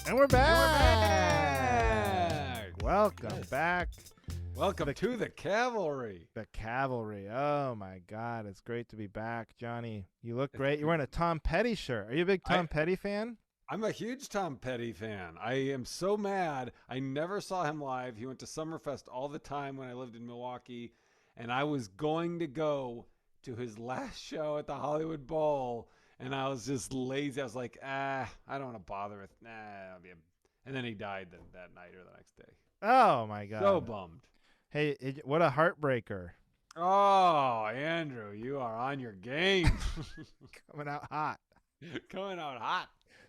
And we're back. Welcome back. Welcome to the Cavalry. The Cavalry. Oh my God, it's great to be back, Johnny. You look great. You're wearing a Tom Petty shirt. Are you a big Tom Petty fan? I'm a huge Tom Petty fan. I am so mad. I never saw him live. He went to Summerfest all the time when I lived in Milwaukee, and I was going to go to his last show at the Hollywood Bowl, and I was just lazy. I was like, I don't want to bother with, and then he died that night or the next day. Oh my God. So bummed. Hey, what a heartbreaker. Oh, Andrew, you are on your game. Coming out hot. Coming out hot.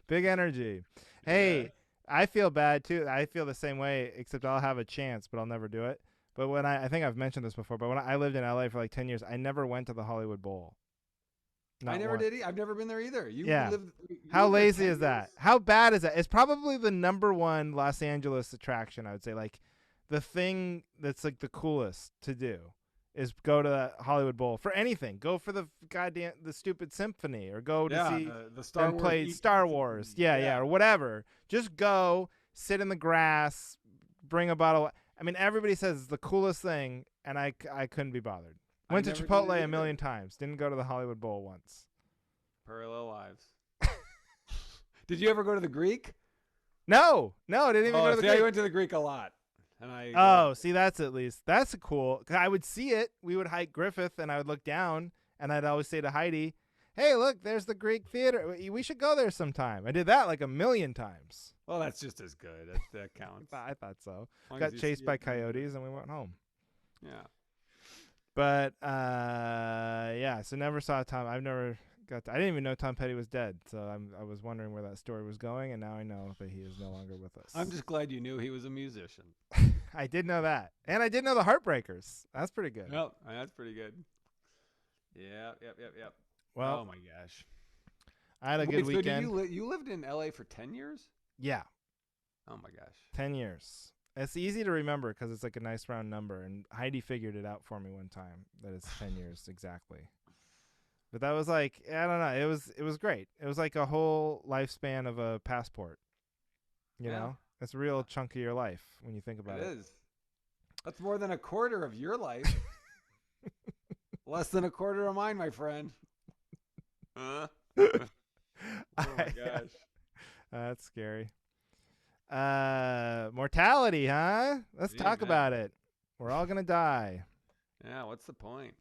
Big energy. Hey, yeah. I feel bad too. I feel the same way, except I'll have a chance, but I'll never do it. But when I think I've mentioned this before, but when I lived in LA for like 10 years, I never went to the Hollywood Bowl. I never did. I've never been there either. You How lazy is that? How bad is that? It's probably the #1 Los Angeles attraction, I would say. Like the thing that's like the coolest to do is go to the Hollywood Bowl for anything. Go for the stupid symphony, or go to see the Star Wars play Star Wars. Yeah, or whatever. Just go, sit in the grass, bring a bottle. I mean, everybody says it's the coolest thing, and I couldn't be bothered. Went to Chipotle a million times. Didn't go to the Hollywood Bowl once. Parallel lives. Did you ever go to the Greek? No, I didn't even go to the Greek. I went to the Greek a lot. See, that's a cool. I would see it. We would hike Griffith, and I would look down, and I'd always say to Heidi, "Hey, look, there's the Greek theater. We should go there sometime." I did that like a million times. Well, that's just as good. That counts. I thought so. Got chased by coyotes, and we went home. Yeah. But so never saw Tom. I didn't even know Tom Petty was dead, so I was wondering where that story was going, and now I know that he is no longer with us. I'm just glad you knew he was a musician. I did know that, and I did know the Heartbreakers. That's pretty good. Yep, that's pretty good. Yep. Well, oh my gosh, I had a good weekend. So you lived in LA for 10 years? Yeah. Oh my gosh. 10 years. It's easy to remember because it's like a nice round number, and Heidi figured it out for me one time that it's 10 years exactly. But that was like, I don't know, it was great. It was like a whole lifespan of a passport. You know? It's a real chunk of your life when you think about it. It is. That's more than a quarter of your life. Less than a quarter of mine, my friend. Oh my gosh. That's scary. Mortality, huh? Let's talk about it. We're all gonna die. Yeah, what's the point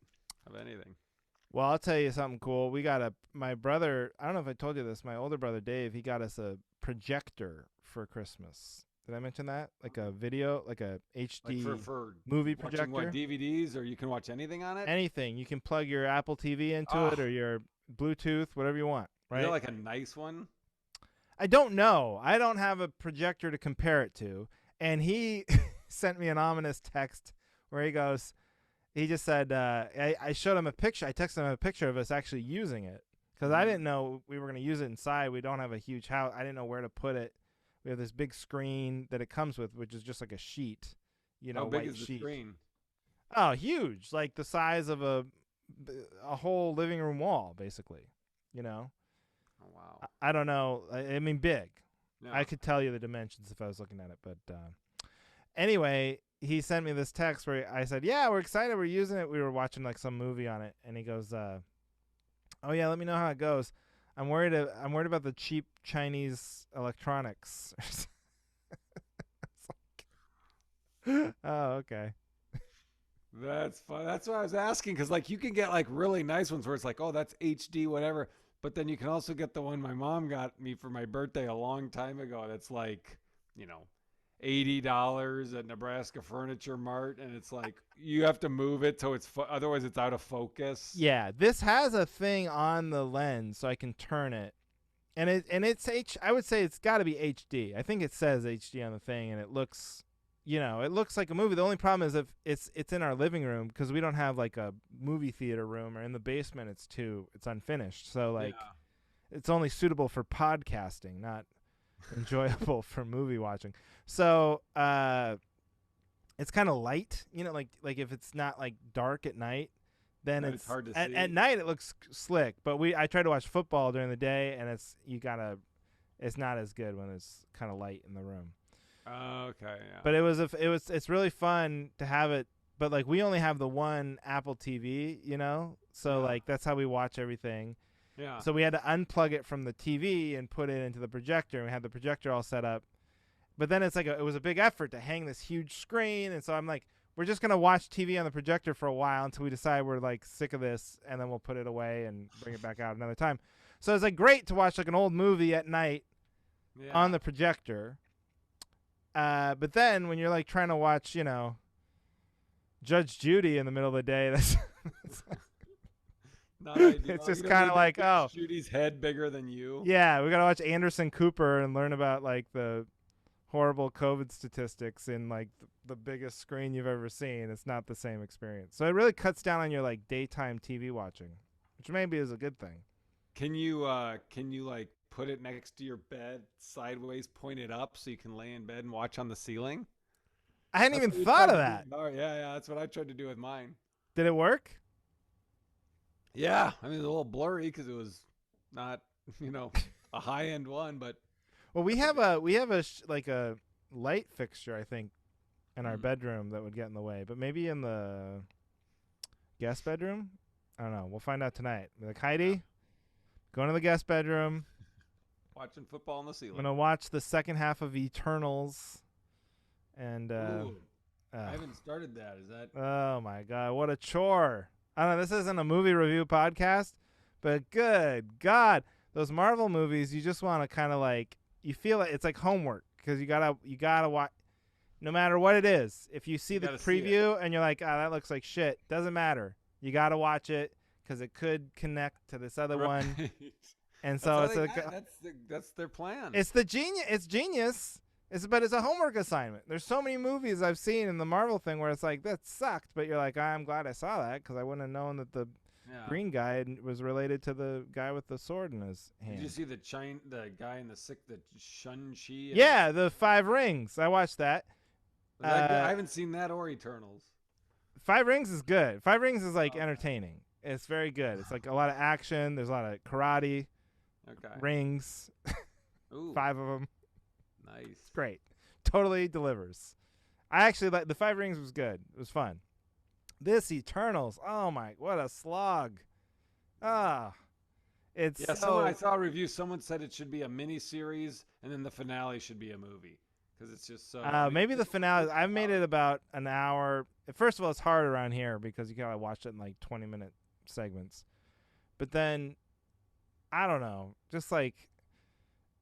of anything? Well, I'll tell you something cool. We got my brother, I don't know if I told you this, my older brother Dave, he got us a projector for Christmas. Did I mention that? Like a video, like a HD for movie projector? What, DVDs, or you can watch anything on it? Anything. You can plug your Apple TV into it, or your Bluetooth, whatever you want. Right? Is it like a nice one? I don't know. I don't have a projector to compare it to. And he sent me an ominous text where he just said, I showed him a picture. I texted him a picture of us actually using it because I didn't know we were going to use it inside. We don't have a huge house. I didn't know where to put it. We have this big screen that it comes with, which is just like a sheet, How big white is the sheet. Screen? Oh, huge. Like the size of a whole living room wall, basically, Oh, wow. I don't know. I mean, big. Yeah. I could tell you the dimensions if I was looking at it. But anyway, he sent me this text where I said, yeah, we're excited. We're using it. We were watching like some movie on it. And he goes, oh, yeah, let me know how it goes. I'm worried about the cheap Chinese electronics. Oh, okay. That's fun. That's what I was asking, because like you can get like really nice ones where it's like, oh, that's HD, whatever. But then you can also get the one my mom got me for my birthday a long time ago. That's like, $80 at Nebraska Furniture Mart, and it's like you have to move it so otherwise it's out of focus. Yeah, this has a thing on the lens so I can turn it, and it's I would say it's got to be HD. I think it says HD on the thing, and it looks, it looks like a movie. The only problem is if it's in our living room because we don't have like a movie theater room, or in the basement it's unfinished. So like it's only suitable for podcasting, not enjoyable for movie watching. So it's kind of light, like if it's not like dark at night, then it's hard to see. At night it looks slick. But I try to watch football during the day, and you gotta it's not as good when it's kind of light in the room. Okay, yeah. But it's really fun to have it. But like we only have the one Apple TV, so like that's how we watch everything. Yeah. So we had to unplug it from the TV and put it into the projector. And we had the projector all set up. But then it's like it was a big effort to hang this huge screen. And so I'm like, we're just going to watch TV on the projector for a while until we decide we're like sick of this. And then we'll put it away and bring it back out another time. So it's like great to watch like an old movie at night on the projector. But then when you're like trying to watch, Judge Judy in the middle of the day, that's not ideal. It's just kind of like, oh, Judy's head bigger than you. Yeah, we got to watch Anderson Cooper and learn about like the horrible COVID statistics in like the biggest screen you've ever seen. It's not the same experience. So it really cuts down on your like daytime TV watching, which maybe is a good thing. Can you like put it next to your bed sideways, point it up so you can lay in bed and watch on the ceiling? I hadn't even thought of that. Oh, yeah, that's what I tried to do with mine. Did it work? Yeah, I mean, it was a little blurry because it was not, a high-end one, but well, we have a like a light fixture, I think, in our bedroom that would get in the way, but maybe in the guest bedroom. I don't know. We'll find out tonight. Like Heidi, going to the guest bedroom, watching football on the ceiling. I'm gonna watch the second half of Eternals, and I haven't started that. Is that? Oh my God, what a chore! I don't know. This isn't a movie review podcast, but good God, those Marvel movies, you just want to kind of like, you feel like it's like homework because you gotta watch, no matter what it is. If you see the preview and you're like, that looks like shit, doesn't matter. You gotta watch it because it could connect to this other one. And so that's their plan. It's genius. But it's a homework assignment. There's so many movies I've seen in the Marvel thing where it's like, that sucked, but you're like, I'm glad I saw that because I wouldn't have known that the green guy was related to the guy with the sword in his hand. Did you see the guy in the Shun-Chi? Yeah, the 5 Rings. I watched that. I haven't seen that or Eternals. 5 Rings is good. 5 Rings is like entertaining. It's very good. It's like a lot of action. There's a lot of karate. Okay. Rings. Ooh. 5 of them. Nice. It's great. Totally delivers. I actually like the 5 Rings was good. It was fun. This Eternals, oh my, what a slog. It's I saw a review. Someone said it should be a mini series and then the finale should be a movie because it's just so. Maybe the finale. I've made it about an hour. First of all, it's hard around here because you gotta watch it in like 20-minute segments. But then, I don't know, just like.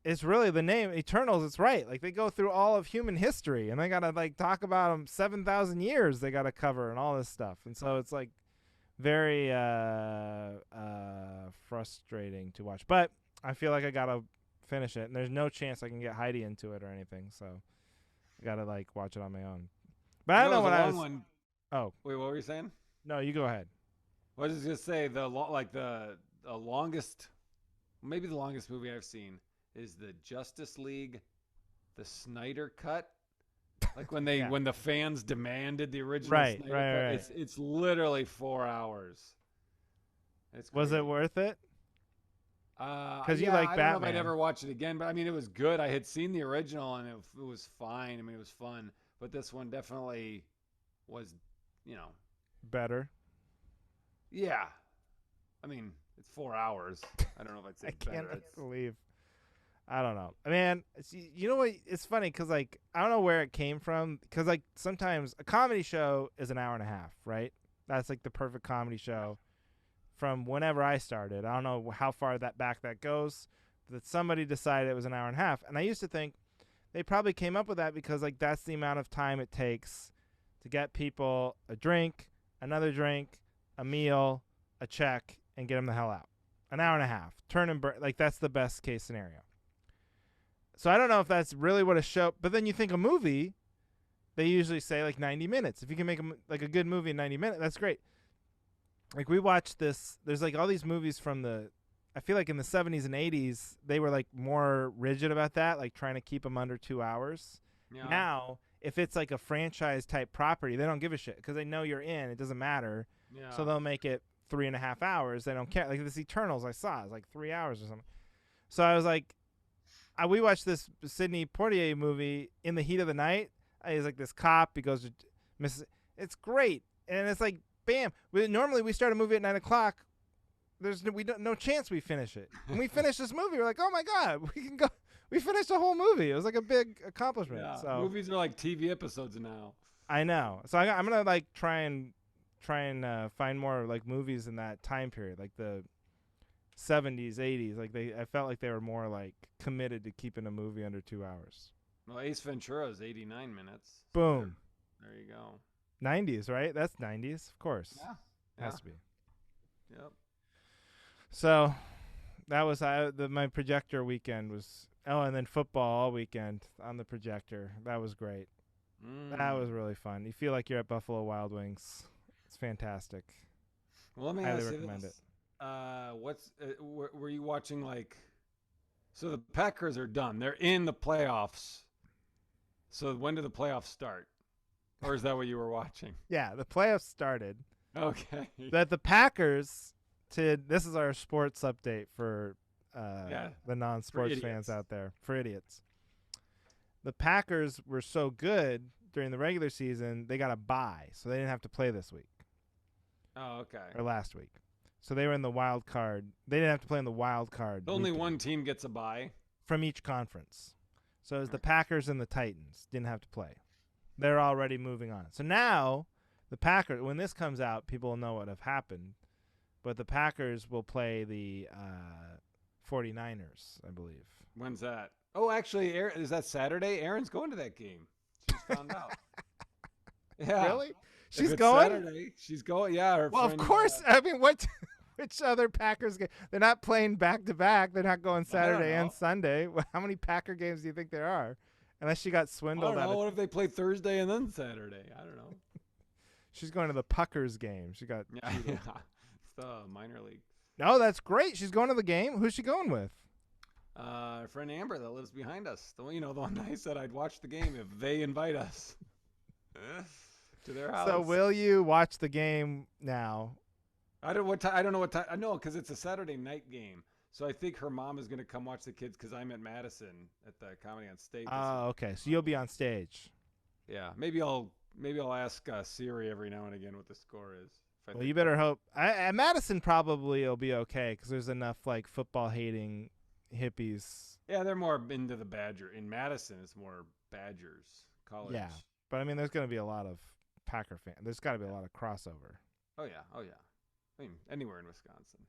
It's really the name Eternals. It's right. Like they go through all of human history, and they gotta like talk about them 7,000 years. They gotta cover and all this stuff, and so it's like very frustrating to watch. But I feel like I gotta finish it, and there's no chance I can get Heidi into it or anything. So I gotta like watch it on my own. But I don't know what I was. Oh, wait, what were you saying? No, you go ahead. I was just gonna say the longest, maybe the longest movie I've seen is the Justice League, the Snyder Cut. Like when they when the fans demanded the original Snyder Cut. Right. It's literally 4 hours. Was it worth it? Because you like I Batman. don't know if I'd ever watch it again, but I mean it was good. I had seen the original and it was fine. I mean it was fun, but this one definitely was, better. Yeah, I mean it's 4 hours. I don't know if I'd say better. I can't believe. I don't know. Man, you know what? It's funny because, like, I don't know where it came from. Because, like, sometimes a comedy show is an hour and a half, right? That's, like, the perfect comedy show from whenever I started. I don't know how far that goes. But somebody decided it was an hour and a half. And I used to think they probably came up with that because, like, that's the amount of time it takes to get people a drink, another drink, a meal, a check, and get them the hell out. An hour and a half. Turn and burn. Like, that's the best case scenario. So I don't know if that's really what a show, but then you think a movie, they usually say like 90 minutes. If you can make a good movie in 90 minutes, that's great. Like we watched this, there's like all these movies from I feel like in the 70s and 80s, they were like more rigid about that, like trying to keep them under 2 hours. Yeah. Now, if it's like a franchise type property, they don't give a shit because they know you're in. It doesn't matter. Yeah. So they'll make it 3.5 hours. They don't care. Like this Eternals I saw, it's like 3 hours or something. So I was like, we watched this Sidney Poitier movie in the heat of the night. He's like this cop. He goes to Mrs. It's great, and it's like bam. Normally we start a movie at 9:00. There's no chance we finish it. When we finish this movie, we're like, oh my god, we can go. We finished the whole movie. It was like a big accomplishment. Yeah, so movies are like TV episodes now. I know. So I'm gonna like try and find more like movies in that time period, like the 70s, 80s. Like I felt like they were more like committed to keeping a movie under 2 hours. Well, Ace Ventura is 89 minutes. Boom. There you go. 90s, right? That's 90s, of course. Yeah. Has to be. Yep. So that was my projector weekend was. Oh, and then football all weekend on the projector. That was great. That was really fun. You feel like you're at Buffalo Wild Wings. It's fantastic. Well, let me Highly ask you recommend this. Were you watching like? So the Packers are done. They're in the playoffs. So when do the playoffs start? Or is that what you were watching? Yeah, the playoffs started. Okay. That the Packers this is our sports update for the non-sports fans out there, for idiots. The Packers were so good during the regular season, they got a bye, so they didn't have to play this week. Oh, okay. Or last week. So they were in the wild card. They didn't have to play in the wild card. Only one team gets a bye from each conference. So it was the Packers and the Titans didn't have to play. They're already moving on. So now the Packers, when this comes out, people will know what have happened. But the Packers will play the 49ers, I believe. When's that? Oh, actually, is that Saturday? Aaron's going to that game. She's found out. Yeah. Really? She's going? Saturday, she's going. Yeah. Her well, friend, of course. I mean, what? Which other Packers game? They're not playing back to back. They're not going Saturday and Sunday. How many Packer games do you think there are? Unless she got swindled. I don't know. What if they play Thursday and then Saturday? I don't know. She's going to the Puckers game. She got. Yeah. It's the minor league. No, that's great. She's going to the game. Who's she going with? Our friend Amber that lives behind us. The one I said I'd watch the game if they invite us to their house. So will you watch the game now? I don't know what time. I know because it's a Saturday night game. So I think her mom is going to come watch the kids because I'm at Madison at the Comedy on Stage. Oh, okay. So you'll be on stage. Yeah, maybe I'll ask Siri every now and again what the score is. Well, you better hope. At Madison probably it'll be okay because there's enough like football hating hippies. Yeah, they're more into the Badger. In Madison, it's more Badgers college. Yeah, but I mean, there's going to be a lot of Packer fans. There's got to be a lot of crossover. Oh yeah. I mean, anywhere in Wisconsin.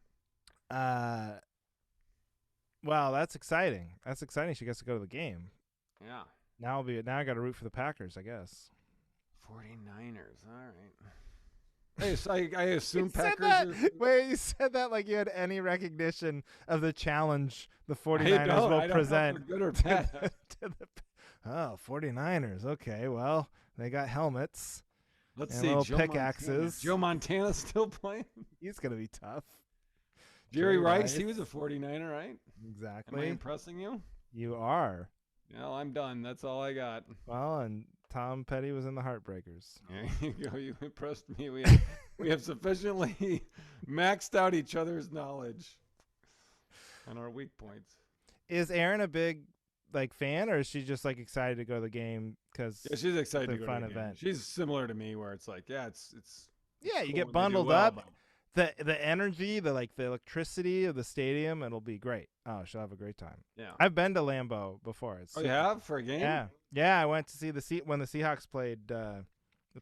Well, that's exciting. That's exciting. She gets to go to the game. Yeah. Now I got to root for the Packers, I guess. 49ers. All right. I assume Packers. Wait, you said that like you had any recognition of the challenge the 49ers will present. Good or bad. 49ers. Okay, well, they got helmets. Let's and see. Little pickaxes. Joe Montana's still playing. He's gonna be tough. Jerry Rice, he was a 49er, right? Exactly. Am I impressing you? You are. Well, I'm done. That's all I got. Well, and Tom Petty was in the Heartbreakers. There you go. You impressed me. We have sufficiently maxed out each other's knowledge and our weak points. Is Erin a big fan, or is she just like excited to go to the game because she's excited to go fun to the game. event? She's similar to me, where it's like, it's you cool get bundled up. The energy, the electricity of the stadium, it'll be great. Oh, she'll have a great time. Yeah, I've been to Lambeau before. You have for a game? Yeah. I went to see when the Seahawks played the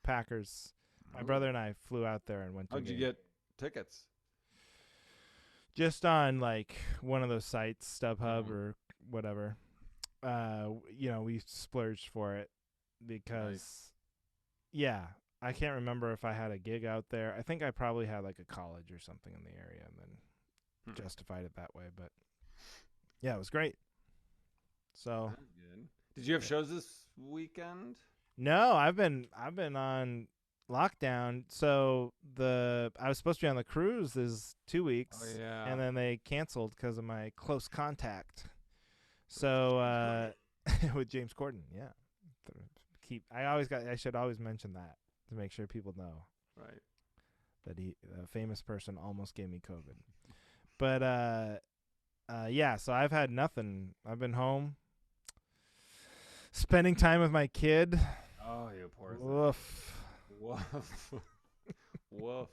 Packers. My brother and I flew out there and went to. How'd you get tickets? Just on one of those sites, StubHub or whatever. We splurged for it because, I can't remember if I had a gig out there. I think I probably had a college or something in the area and then justified it that way. But yeah, it was great. So good. Did you have shows this weekend? No, I've been on lockdown. So I was supposed to be on the cruise this 2 weeks. Oh, yeah. And then they canceled because of my close contact. So with James Corden, yeah. I should always mention that to make sure people know. Right. That a famous person almost gave me COVID. But Yeah, so I've had nothing. I've been home spending time with my kid. Oh, you poor thing. Woof. Woof. Woof.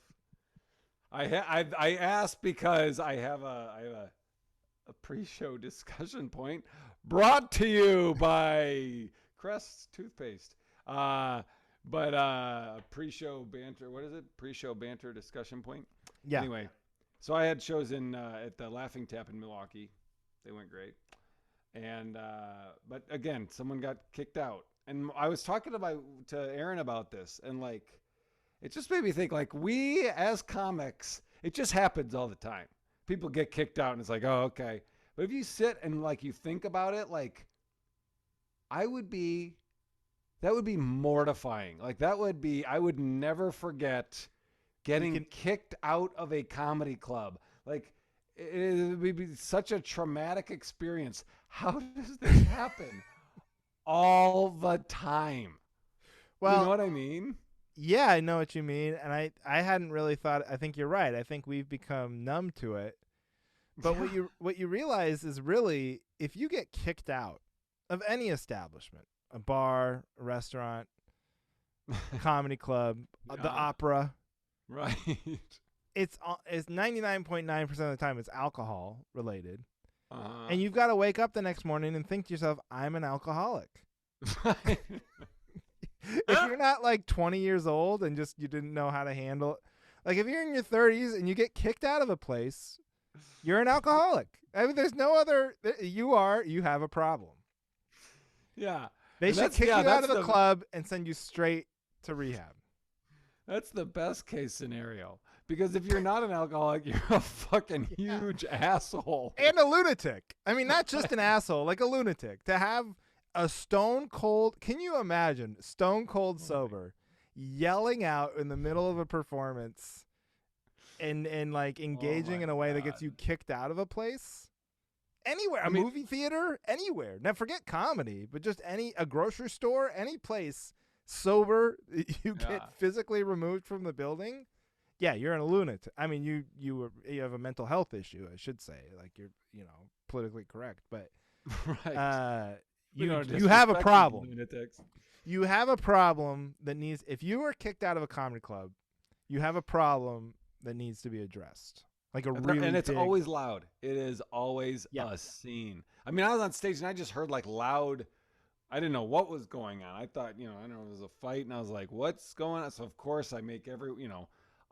I asked because I have a pre-show discussion point brought to you by Crest toothpaste. Pre-show banter. What is it? Pre-show banter discussion point. Yeah. Anyway, so I had shows in at the Laughing Tap in Milwaukee. They went great. And but again, someone got kicked out. And I was talking to Aaron about this, and like, it just made me think, like, we as comics, it just happens all the time. People get kicked out, and it's like, oh, okay. But if you sit and like you think about it, like, I would be, that would be mortifying. Like that would be, I would never forget getting kicked out of a comedy club. Like it would be such a traumatic experience. How does this happen all the time? Well, you know what I mean? Yeah, I know what you mean, and I hadn't really thought. I think you're right. I think we've become numb to it. But what you realize is really, if you get kicked out of any establishment, a bar, a restaurant, a comedy club, the opera, right? It's 99.9% of the time it's alcohol related, Uh-huh. and you've got to wake up the next morning and think to yourself, "I'm an alcoholic." If you're not like 20 years old and just you didn't know how to handle it, like if you're in your 30s and you get kicked out of a place, you're an alcoholic. I mean, there's no other. You have a problem. Yeah. They should kick you out of the club and send you straight to rehab. That's the best case scenario. Because if you're not an alcoholic, you're a fucking huge asshole. And a lunatic. I mean, not just an asshole, like a lunatic. To have a stone cold, can you imagine, stone cold sober, yelling out in the middle of a performance and like engaging in a way that gets you kicked out of a place? Anywhere, movie theater, anywhere. Now forget comedy, but just a grocery store, any place sober, you get physically removed from the building. Yeah, you're a lunatic. I mean, you have a mental health issue, I should say. Like you're, politically correct, but right. You have a problem. You have a problem that needs. If you were kicked out of a comedy club, you have a problem that needs to be addressed. Like and it's always loud. It is always a scene. I mean, I was on stage and I just heard like loud. I didn't know what was going on. I thought, I don't know, it was a fight, and I was like, what's going on? So of course I make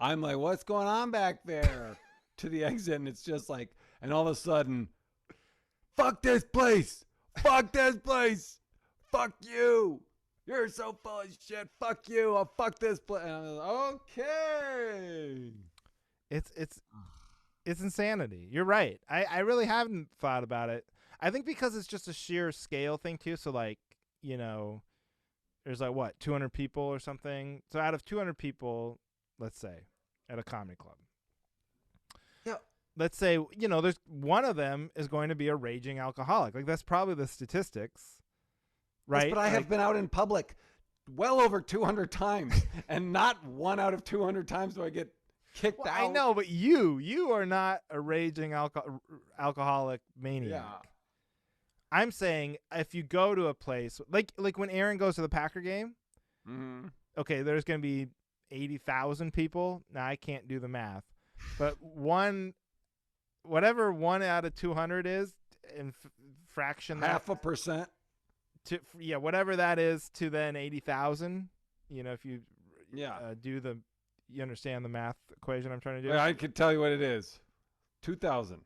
I'm like, what's going on back there to the exit, and it's just like, and all of a sudden, fuck this place. Fuck this place. Fuck you. You're so full of shit. Fuck you. I'll fuck this place. And I was like, okay. It's insanity. You're right. I really haven't thought about it. I think because it's just a sheer scale thing too. So like, there's like what, 200 people or something. So out of 200 people, let's say, at a comedy club. Yeah. Let's say, there's one of them is going to be a raging alcoholic. Like that's probably the statistics, right? Yes, but I have been out in public well over 200 times, and not one out of 200 times do I get kicked out. I know, but you are not a raging alcoholic maniac. Yeah. I'm saying if you go to a place like when Aaron goes to the Packer game, okay, there's going to be 80,000 people. Now I can't do the math, but whatever 1 out of 200 is in fraction, 0.5%. Whatever that is to then 80,000. If you you understand the math equation I'm trying to do? I can tell you what it is. 2,000.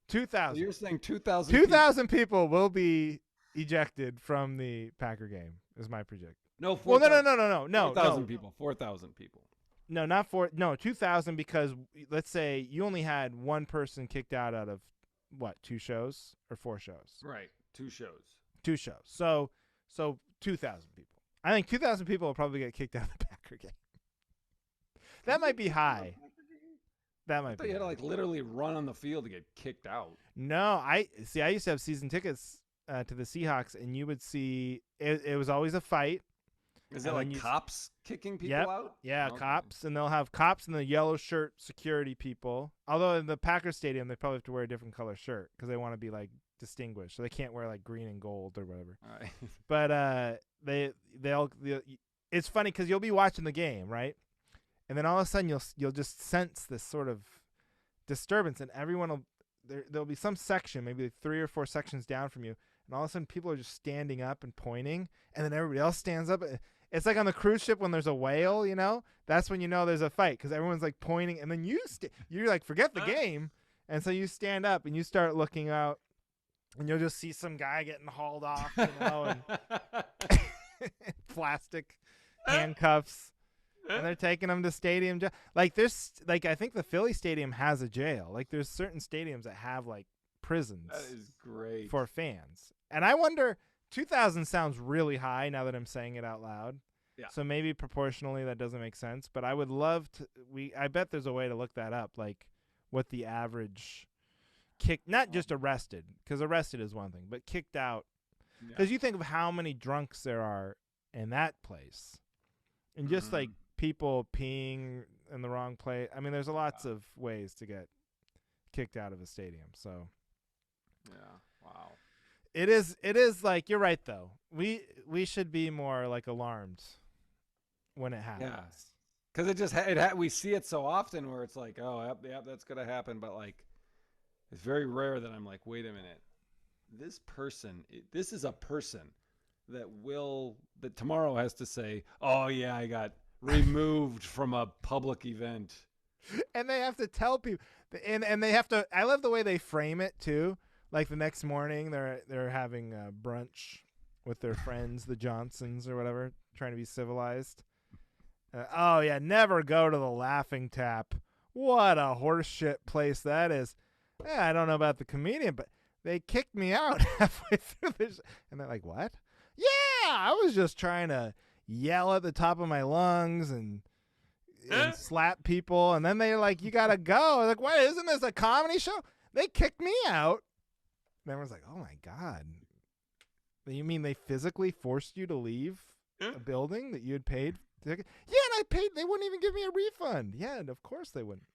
2,000. So you're saying 2,000. 2,000 people will be ejected from the Packer game. Is my prediction. No, 4, well, no. 4,000 people. 4,000 people. No, not 2,000, because let's say you only had one person kicked out of what, 2 shows or 4 shows? Right, 2 shows. 2 shows. So 2,000 people. I think 2,000 people will probably get kicked out of the Packer game. That might be high. That might be. You had to like literally run on the field to get kicked out. No, I used to have season tickets to the Seahawks, and you would see it was always a fight. Is it like cops kicking people Yep. out? Yeah, Okay. cops, and they'll have cops and the yellow shirt security people. Although in the Packers stadium, they probably have to wear a different color shirt because they want to be like distinguished, so they can't wear like green and gold or whatever. All right. But they'll it's funny because you'll be watching the game, right? And then all of a sudden you'll just sense this sort of disturbance, and everyone will there'll be some section, maybe 3 or 4 sections down from you, and all of a sudden people are just standing up and pointing, and then everybody else stands up. It's like on the cruise ship when there's a whale, you know? That's when you know there's a fight because everyone's like pointing, and then you're like, forget the game, and so you stand up and you start looking out, and you'll just see some guy getting hauled off, you know, and plastic handcuffs. And they're taking them to stadium. Like there's like I think the Philly stadium has a jail. Like there's certain stadiums that have like prisons. That is great for fans. And I wonder, 2,000 sounds really high now that I'm saying it out loud. Yeah. So maybe proportionally that doesn't make sense. But I would love to. I bet there's a way to look that up. Like what the average not just arrested, because arrested is one thing, but kicked out. Because you think of how many drunks there are in that place, and just like people peeing in the wrong place. I mean, there's lots of ways to get kicked out of a stadium. So, yeah, wow. It is like, you're right though. We should be more like alarmed when it happens. Yeah, because we see it so often where it's like, oh, yep, that's gonna happen. But like, it's very rare that I'm like, wait a minute, this is a person that tomorrow has to say, oh yeah, I got removed from a public event, and they have to tell people, and they have to. I love the way they frame it too. Like the next morning, they're having brunch with their friends, the Johnsons or whatever, trying to be civilized. Oh yeah, never go to the Laughing Tap. What a horseshit place that is. Yeah, I don't know about the comedian, but they kicked me out halfway through this, and they're like, "What? Yeah, I was just trying to yell at the top of my lungs and slap people, and then they're like, you gotta go." I'm like, what? Isn't this a comedy show? They kicked me out. And everyone's like, oh my God. You mean they physically forced you to leave a building that you had paid? Yeah, and I paid. They wouldn't even give me a refund. Yeah, and of course they wouldn't.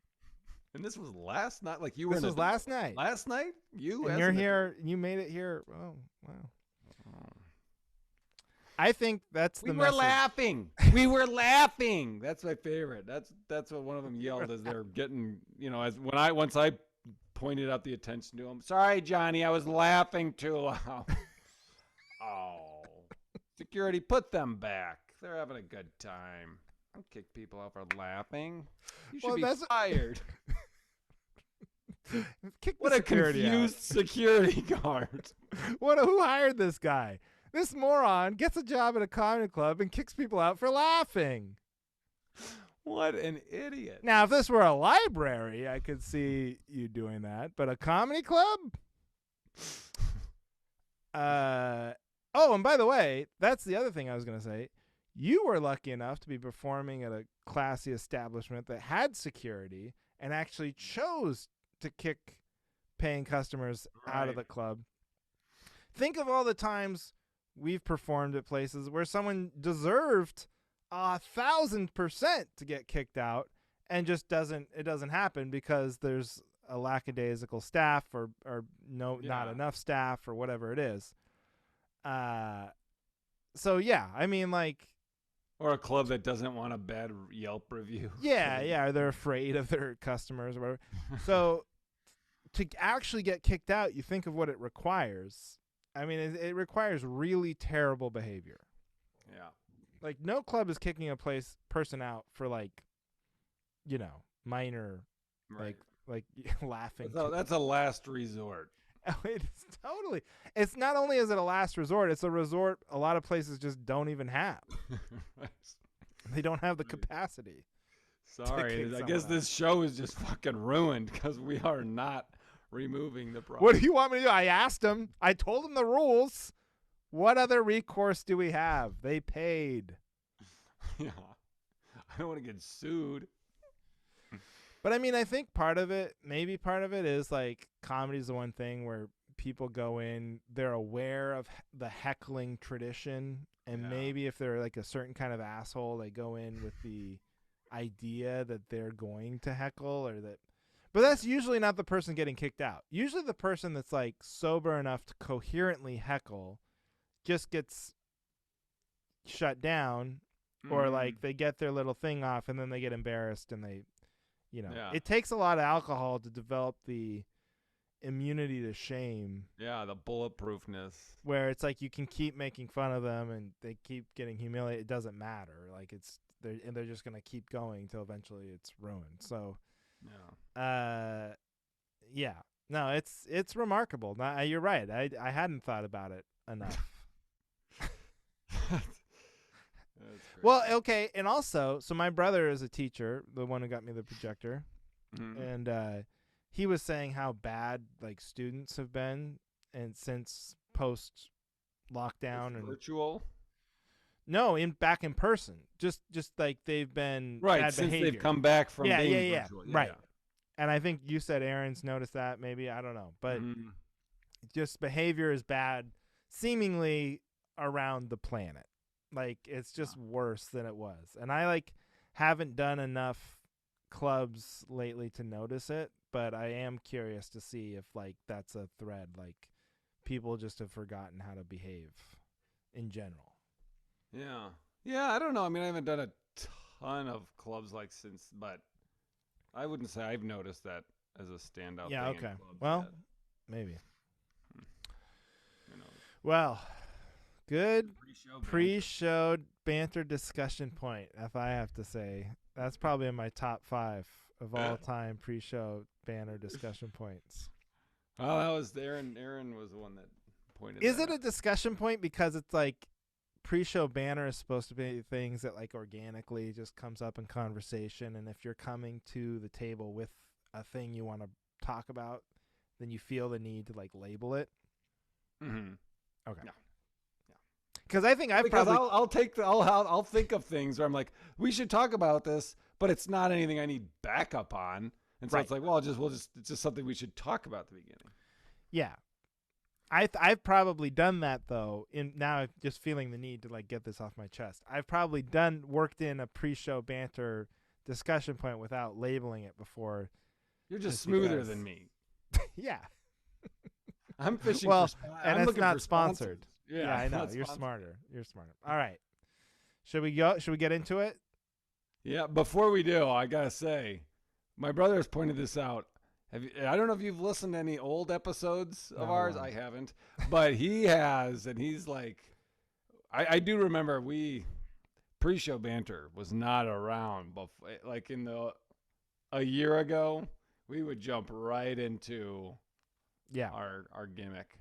And this was last night. Like you were. This was last night. Last night, and you're here. You made it here. Oh wow. I think that's the message. We were laughing. That's my favorite. That's what one of them yelled as they're getting. You know, once I pointed out the attention to him. Sorry, Johnny, I was laughing too loud. Oh, security, put them back. They're having a good time. Don't kick people out for laughing. You should be fired. What a confused security guard. Who hired this guy? This moron gets a job at a comedy club and kicks people out for laughing. What an idiot. Now, if this were a library, I could see you doing that. But a comedy club? Oh, and by the way, that's the other thing I was going to say. You were lucky enough to be performing at a classy establishment that had security and actually chose to kick paying customers out of the club. Think of all the times we've performed at places where someone deserved 1,000% to get kicked out, and just doesn't happen because there's a lackadaisical staff or not enough staff or whatever it is. So yeah, I mean, like, or a club that doesn't want a bad Yelp review. Yeah, they're afraid of their customers or whatever. So to actually get kicked out, you think of what it requires. I mean, it requires really terrible behavior. Yeah. Like, no club is kicking a person out for, like, you know, minor, like laughing. So that's a last resort. It's totally. It's not only is it a last resort, it's a resort a lot of places just don't even have. They don't have the capacity. Sorry, I guess this show is just fucking ruined because we are not removing the problem. What do you want me to do? I asked him. I told him the rules. What other recourse do we have? They paid. Yeah. I don't want to get sued. But I mean, I think maybe part of it is like comedy is the one thing where people go in, they're aware of the heckling tradition And Yeah. maybe if they're like a certain kind of asshole, they go in with the idea that they're going to heckle or that. But that's usually not the person getting kicked out. Usually the person that's like sober enough to coherently heckle just gets shut down, or like they get their little thing off and then they get embarrassed and they, Yeah. it takes a lot of alcohol to develop the immunity to shame. Yeah, the bulletproofness. Where it's like you can keep making fun of them and they keep getting humiliated. It doesn't matter. Like they're just gonna keep going until eventually it's ruined. So, yeah, no, it's remarkable. No, you're right. I hadn't thought about it enough. Well, okay, and also, so my brother is a teacher, the one who got me the projector, and he was saying how bad like students have been, and since post lockdown and virtual. No, back in person. Just like they've been bad since behavior. they've come back from being virtual. Right. Yeah. And I think you said Aaron's noticed that. Maybe, I don't know, but just behavior is bad, seemingly around the planet. Like it's just worse than it was, and I like haven't done enough clubs lately to notice it, but I am curious to see if like that's a thread. Like people just have forgotten how to behave in general. Yeah. I don't know. I mean, I haven't done a ton of clubs like since, but I wouldn't say I've noticed that as a standout. Yeah. thing Okay. in clubs Well, yet. maybe. You know, Well, good pre-show pre-show banter discussion point. If I have to say, that's probably in my top 5 of all time pre-show banter discussion points. Oh, that was Aaron. Aaron was the one that pointed. Is that it a discussion point because it's like pre-show banner is supposed to be things that like organically just comes up in conversation, and if you're coming to the table with a thing you want to talk about, then you feel the need to like label it? Mm-hmm. Okay. Yeah. Because I think I'll I'll think of things where I'm like, we should talk about this, but it's not anything I need backup on, and so it's like, well, it's just something we should talk about at the beginning. Yeah. I've probably done that though. Now I'm just feeling the need to like get this off my chest. I've probably worked in a pre-show banter discussion point without labeling it before. You're just smoother than me. Yeah. I'm fishing well, for and I'm it's looking not for sponsored. sponsors. Yeah, I know. You're smarter. All right. Should we go? Should we get into it? Yeah. Before we do, I gotta say, my brother has pointed this out. I don't know if you've listened to any old episodes of ours. I haven't, but he has, and he's like, I do remember pre-show banter was not around before, like a year ago. We would jump right into our gimmick.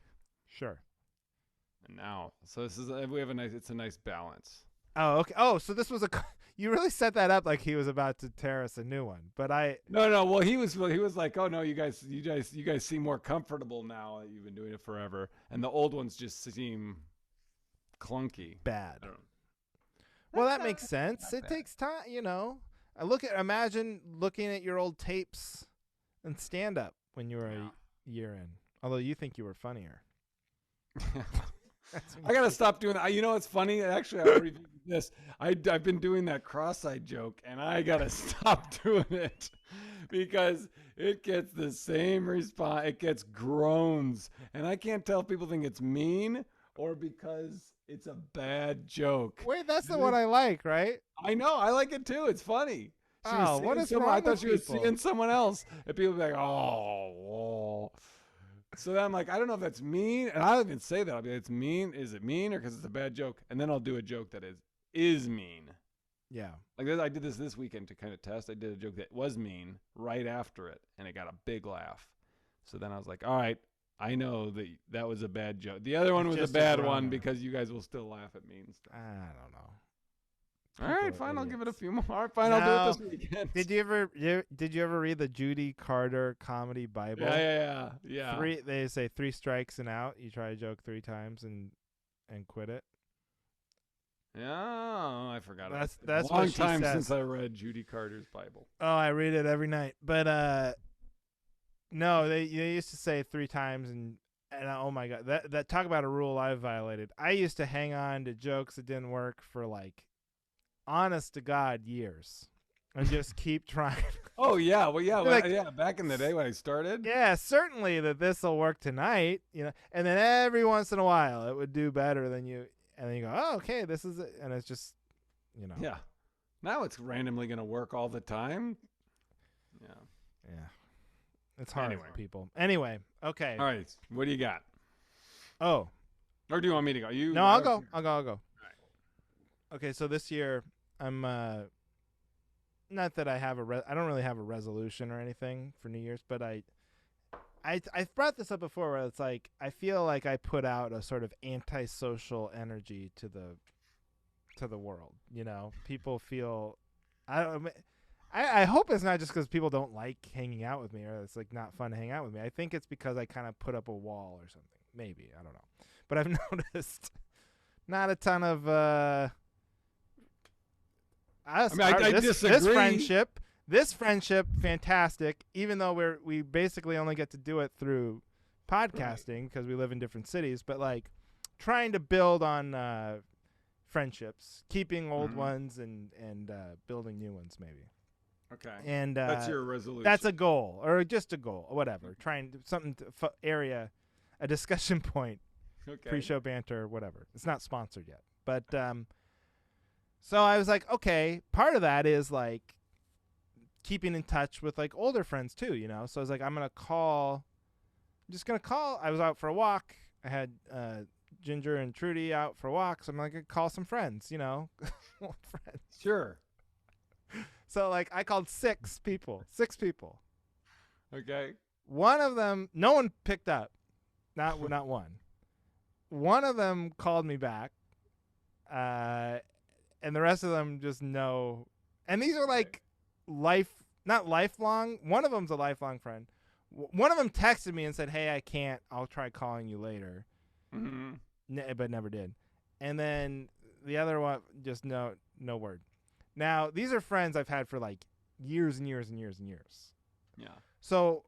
Sure. And now, so it's a nice balance. Oh, okay. Oh, so this was you really set that up like he was about to tear us a new one, but No. Well, he was like, oh no, you guys seem more comfortable now that you've been doing it forever, and the old ones just seem clunky, bad. Well, that makes sense. It takes time, Imagine looking at your old tapes and stand up when you were a year in. Although you think you were funnier. I gotta stop doing that. You know what's funny? Actually, I already did this. I've been doing that cross-eyed joke, and I gotta stop doing it because it gets the same response. It gets groans, and I can't tell if people think it's mean or because it's a bad joke. Wait, that's the one I like, right? I know. I like it too. It's funny. What is wrong I thought with she was people? seeing someone else, and people be like, oh. So then I'm like, I don't know if that's mean, and I don't even say that. I'll be like, it's mean. Is it mean or because it's a bad joke? And then I'll do a joke that is mean. Yeah. Like I did this weekend to kind of test. I did a joke that was mean right after it, and it got a big laugh. So then I was like, all right, I know that was a bad joke. The other one was a bad one because you guys will still laugh at me and stuff. I don't know. All right, fine. I'll give it a few more. All right, fine. I'll do it this weekend. Did you ever read the Judy Carter comedy Bible? Yeah. They say 3 strikes and out. You try a joke 3 times and quit it. Yeah, I forgot. That's a long what she time says. since I read Judy Carter's Bible. Oh, I read it every night. But no, they used to say 3 times, and oh my god, that talk about a rule I violated. I used to hang on to jokes that didn't work for like, honest to God, years, and just keep trying. Oh yeah, well yeah, Like, yeah. Back in the day when I started. yeah, certainly that this will work tonight, and then every once in a while it would do better than you, and then you go, oh, okay, this is it, and it's just, Yeah. Now it's randomly going to work all the time. Yeah. yeah, it's hard Anyway. for people. Anyway, okay. All right. What do you got? Oh, Or do you want me to go? You? no, I'll go. I'll go. All right. Okay, so this year I'm not that I have I don't really have a resolution or anything for New Year's, but I've brought this up before where it's like I feel like I put out a sort of antisocial energy to the world. People feel I hope it's not just because people don't like hanging out with me or it's like not fun to hang out with me. I think it's because I kind of put up a wall or something. Maybe, I don't know, but I've noticed not a ton of I disagree. This friendship, fantastic. Even though we basically only get to do it through podcasting because we live in different cities, but like trying to build on friendships, keeping old ones and building new ones, maybe. Okay. And that's your resolution. That's a goal, or just a goal, or whatever. Trying to something to a discussion point, Okay. pre-show banter, whatever. It's not sponsored yet, but so I was like, okay, part of that is like keeping in touch with like older friends too, So I was like, I'm just gonna call. I was out for a walk. I had Ginger and Trudy out for walks. I'm like, call some friends, old friends. Sure. So like, I called six people. Okay. One of them, no one picked up. Not one. One of them called me back, and the rest of them just no. And these are like not lifelong. One of them's a lifelong friend. One of them texted me and said, "Hey, I can't. I'll try calling you later." But never did. And then the other one, just no word. Now, these are friends I've had for like years and years and years and years. Yeah. So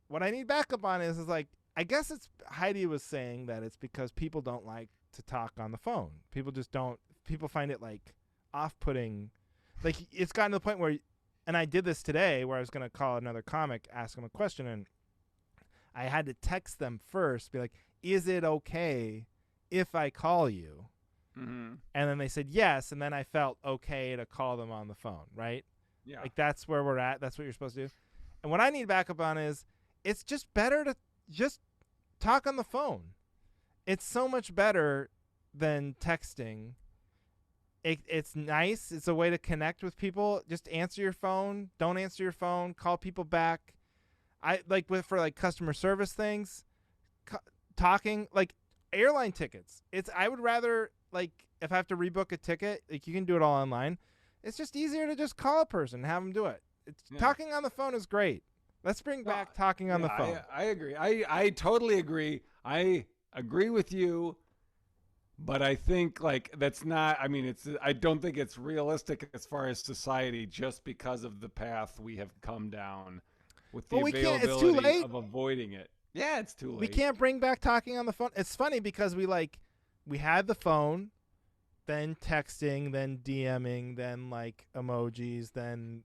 what I need backup on is like, I guess it's Heidi was saying that it's because people don't like to talk on the phone. People just don't. People find it like off-putting. Like it's gotten to the point where, and I did this today where I was going to call another comic, ask him a question, and I had to text them first, be like, is it okay if I call you? And then they said yes, and then I felt okay to call them on the phone, right? Yeah. Like that's where we're at. That's what you're supposed to do. And what I need backup on is it's just better to just talk on the phone. It's so much better than texting. It's nice. It's a way to connect with people. Just answer your phone. Don't answer your phone. Call people back. I like for like customer service things, talking like airline tickets. I would rather like if I have to rebook a ticket, like you can do it all online. It's just easier to just call a person and have them do it. Talking on the phone is great. Let's bring back talking on the phone. I agree. I totally agree. I agree with you, but I think like that's not. I mean, I don't think it's realistic as far as society, just because of the path we have come down with the availability it's too late. of avoiding it. Yeah, it's too late. We can't bring back talking on the phone. It's funny because we had the phone, then texting, then DMing, then like emojis, then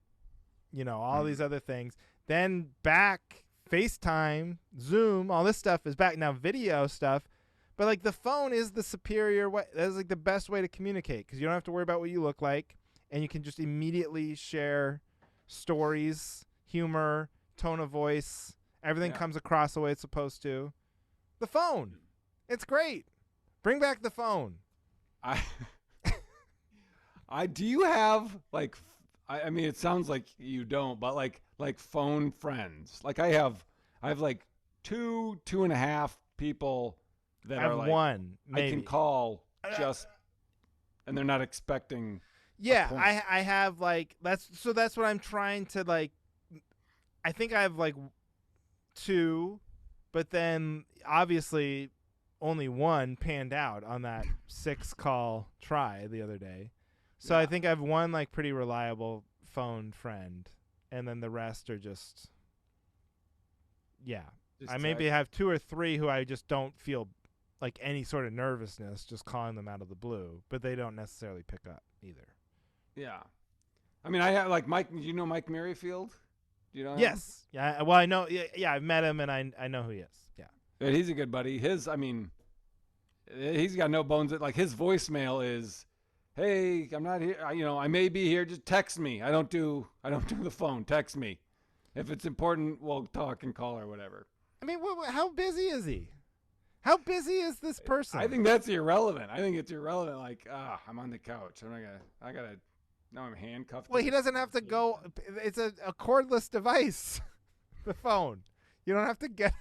all these other things. Then back FaceTime, Zoom, all this stuff is back now. Video stuff, but like the phone is the superior way. That's like the best way to communicate because you don't have to worry about what you look like, and you can just immediately share stories, humor, tone of voice. Everything comes across the way it's supposed to. The phone, it's great. Bring back the phone. I do you have like I mean it sounds like you don't, but like phone friends. Like I have like 2.5 people that I have are like one maybe. I can call just and they're not expecting. Yeah, I have like that's what I'm trying to like. I think I have like 2, but then obviously only one panned out on that 6-call try the other day. So I think I have one like pretty reliable phone friend, and then the rest are just I maybe have 2 or 3 who I just don't feel like any sort of nervousness just calling them out of the blue, but they don't necessarily pick up either. Yeah. I mean, I have like Mike. You know Mike Merrifield? Do you know him? Yes. Yeah. Well, I know. Yeah, I've met him, and I know who he is. Yeah. But he's a good buddy. I mean, he's got no bones. Like his voicemail is, "Hey, I'm not here. I may be here. Just text me. I don't do the phone. Text me. If it's important, we'll talk and call or whatever." I mean, how busy is he? How busy is this person? I think that's irrelevant. I think it's irrelevant. Like, I'm on the couch. Now I'm handcuffed. Well, he doesn't have to go. It's a cordless device. The phone. You don't have to get.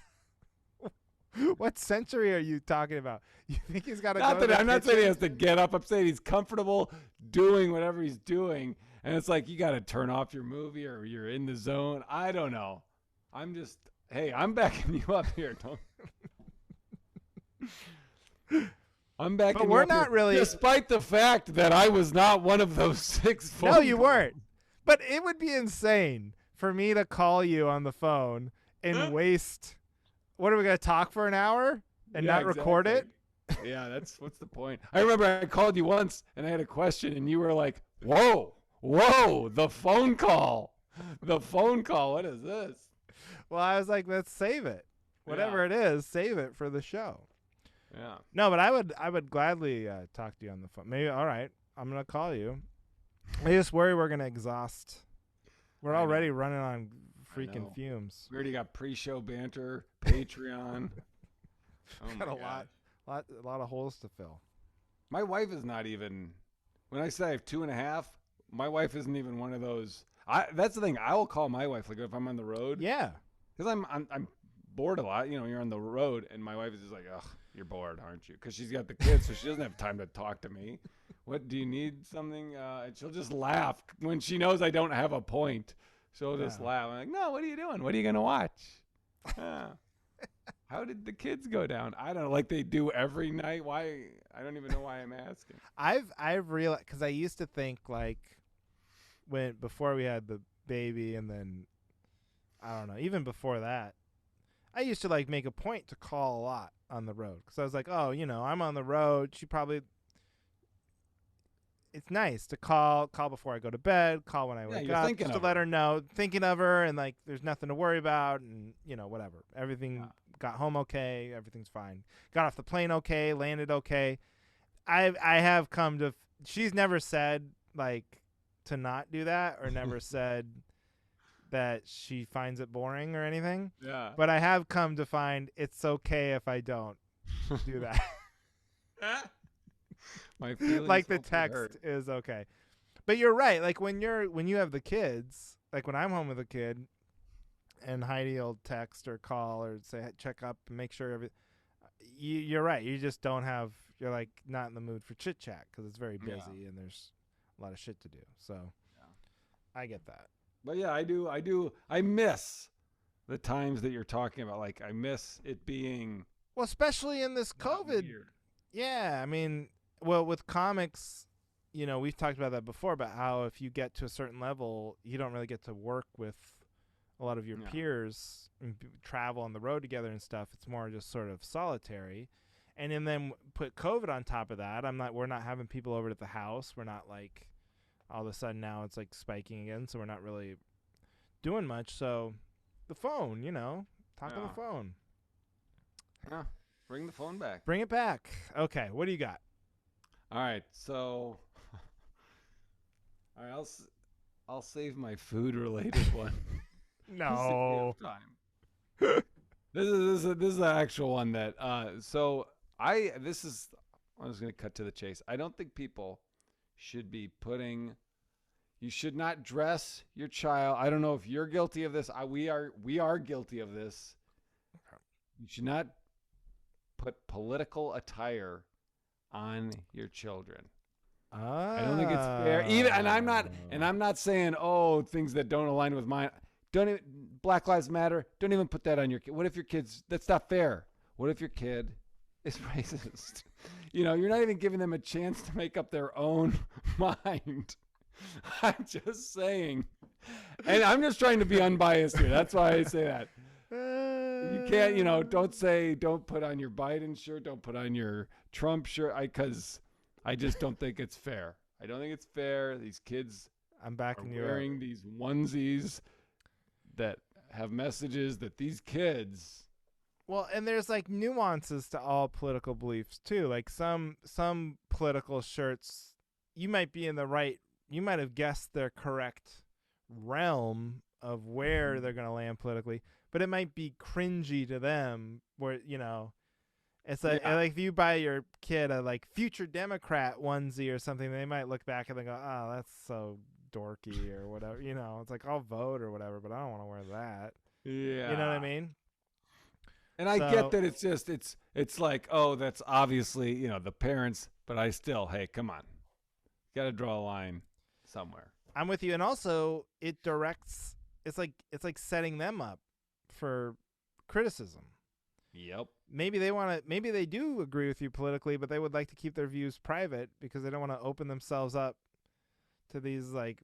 What century are you talking about? You think he's got to go? I'm not saying he has to get up. I'm saying he's comfortable doing whatever he's doing. And it's like you got to turn off your movie or you're in the zone. I don't know. I'm backing you up here. I'm backing but you we're up not here, really. despite the fact that I was not one of those 6 phone No, you calls. weren't. But it would be insane for me to call you on the phone and waste. What are we going to talk for an hour and not record it? Yeah, what's the point? I remember I called you once and I had a question and you were like, whoa, the phone call. What is this? Well, I was like, let's save it. Whatever it is, save it for the show. Yeah. No, but I would gladly talk to you on the phone. Maybe, all right, I'm going to call you. I just worry we're going to exhaust. We're already running on freaking fumes. We already got pre-show banter, Patreon. Got a lot of holes to fill. My wife is not even. When I say I have 2.5, my wife isn't even one of those. That's the thing. I will call my wife like if I'm on the road. Yeah. Because I'm bored a lot. You're on the road, and my wife is just like, ugh, you're bored, aren't you? Because she's got the kids, so she doesn't have time to talk to me. What do you need? Something? And she'll just laugh when she knows I don't have a point. She'll just laugh. I'm like, no, what are you doing? What are you gonna watch? How did the kids go down? I don't know. Like they do every night. Why? I don't even know why I'm asking. I've realized because I used to think like before we had the baby, and then I don't know, even before that, I used to like make a point to call a lot on the road because I was like, oh, I'm on the road. It's nice to call before I go to bed, call when I wake up, just to let her know, thinking of her, and like there's nothing to worry about, and whatever. Everything got home okay, everything's fine. Got off the plane okay, landed okay. I have come to. She's never said like to not do that, or never said that she finds it boring or anything. Yeah. But I have come to find it's okay if I don't do that. My feelings like the text is okay. But you're right. Like when you have the kids, like when I'm home with a kid and Heidi will text or call or say, check up and make sure you're right. You just you're like not in the mood for chit chat because it's very busy and there's a lot of shit to do. So I get that. But yeah, I do. I miss the times that you're talking about. Like I miss it being. Well, especially in this COVID. Weird. Yeah. I mean, well, with comics, we've talked about that before, about how if you get to a certain level, you don't really get to work with a lot of your peers and travel on the road together and stuff. It's more just sort of solitary. And then put COVID on top of that. We're not having people over at the house. We're not like all of a sudden now it's like spiking again. So we're not really doing much. So the phone, talk on the phone. Yeah. Bring the phone back. Bring it back. Okay. What do you got? All right, so I'll save my food-related one. No. Time. This is an actual one that. I'm just going to cut to the chase. I don't think people should be putting. You should not dress your child. I don't know if you're guilty of this. We are guilty of this. You should not put political attire on your children. I don't think it's fair. I'm not saying things that don't align with mine. Don't even Black Lives Matter. Don't even put that on your kid. What if your kids? That's not fair. What if your kid is racist? You're not even giving them a chance to make up their own mind. I'm just saying, and I'm just trying to be unbiased here. That's why I say that. You can't, don't put on your Biden shirt, don't put on your Trump shirt, because I just don't think it's fair. I don't think it's fair. These kids I'm are backing you up. wearing these onesies that have messages that these kids. Well, and there's like nuances to all political beliefs too. Like some political shirts, you might be in the right. You might have guessed their correct realm of where they're going to land politically, but it might be cringy to them. Where it's like, Yeah. like if you buy your kid a like future Democrat onesie or something, they might look back and they go, "Oh, that's so dorky" or whatever. It's like I'll vote or whatever, but I don't want to wear that. Yeah. You know what I mean? And I get that it's like, oh, that's obviously, the parents, but I still, hey, come on. You got to draw a line somewhere. I'm with you, and also it directs. It's like setting them up for criticism. Yep. Maybe they want to. Maybe they do agree with you politically, but they would like to keep their views private because they don't want to open themselves up to these like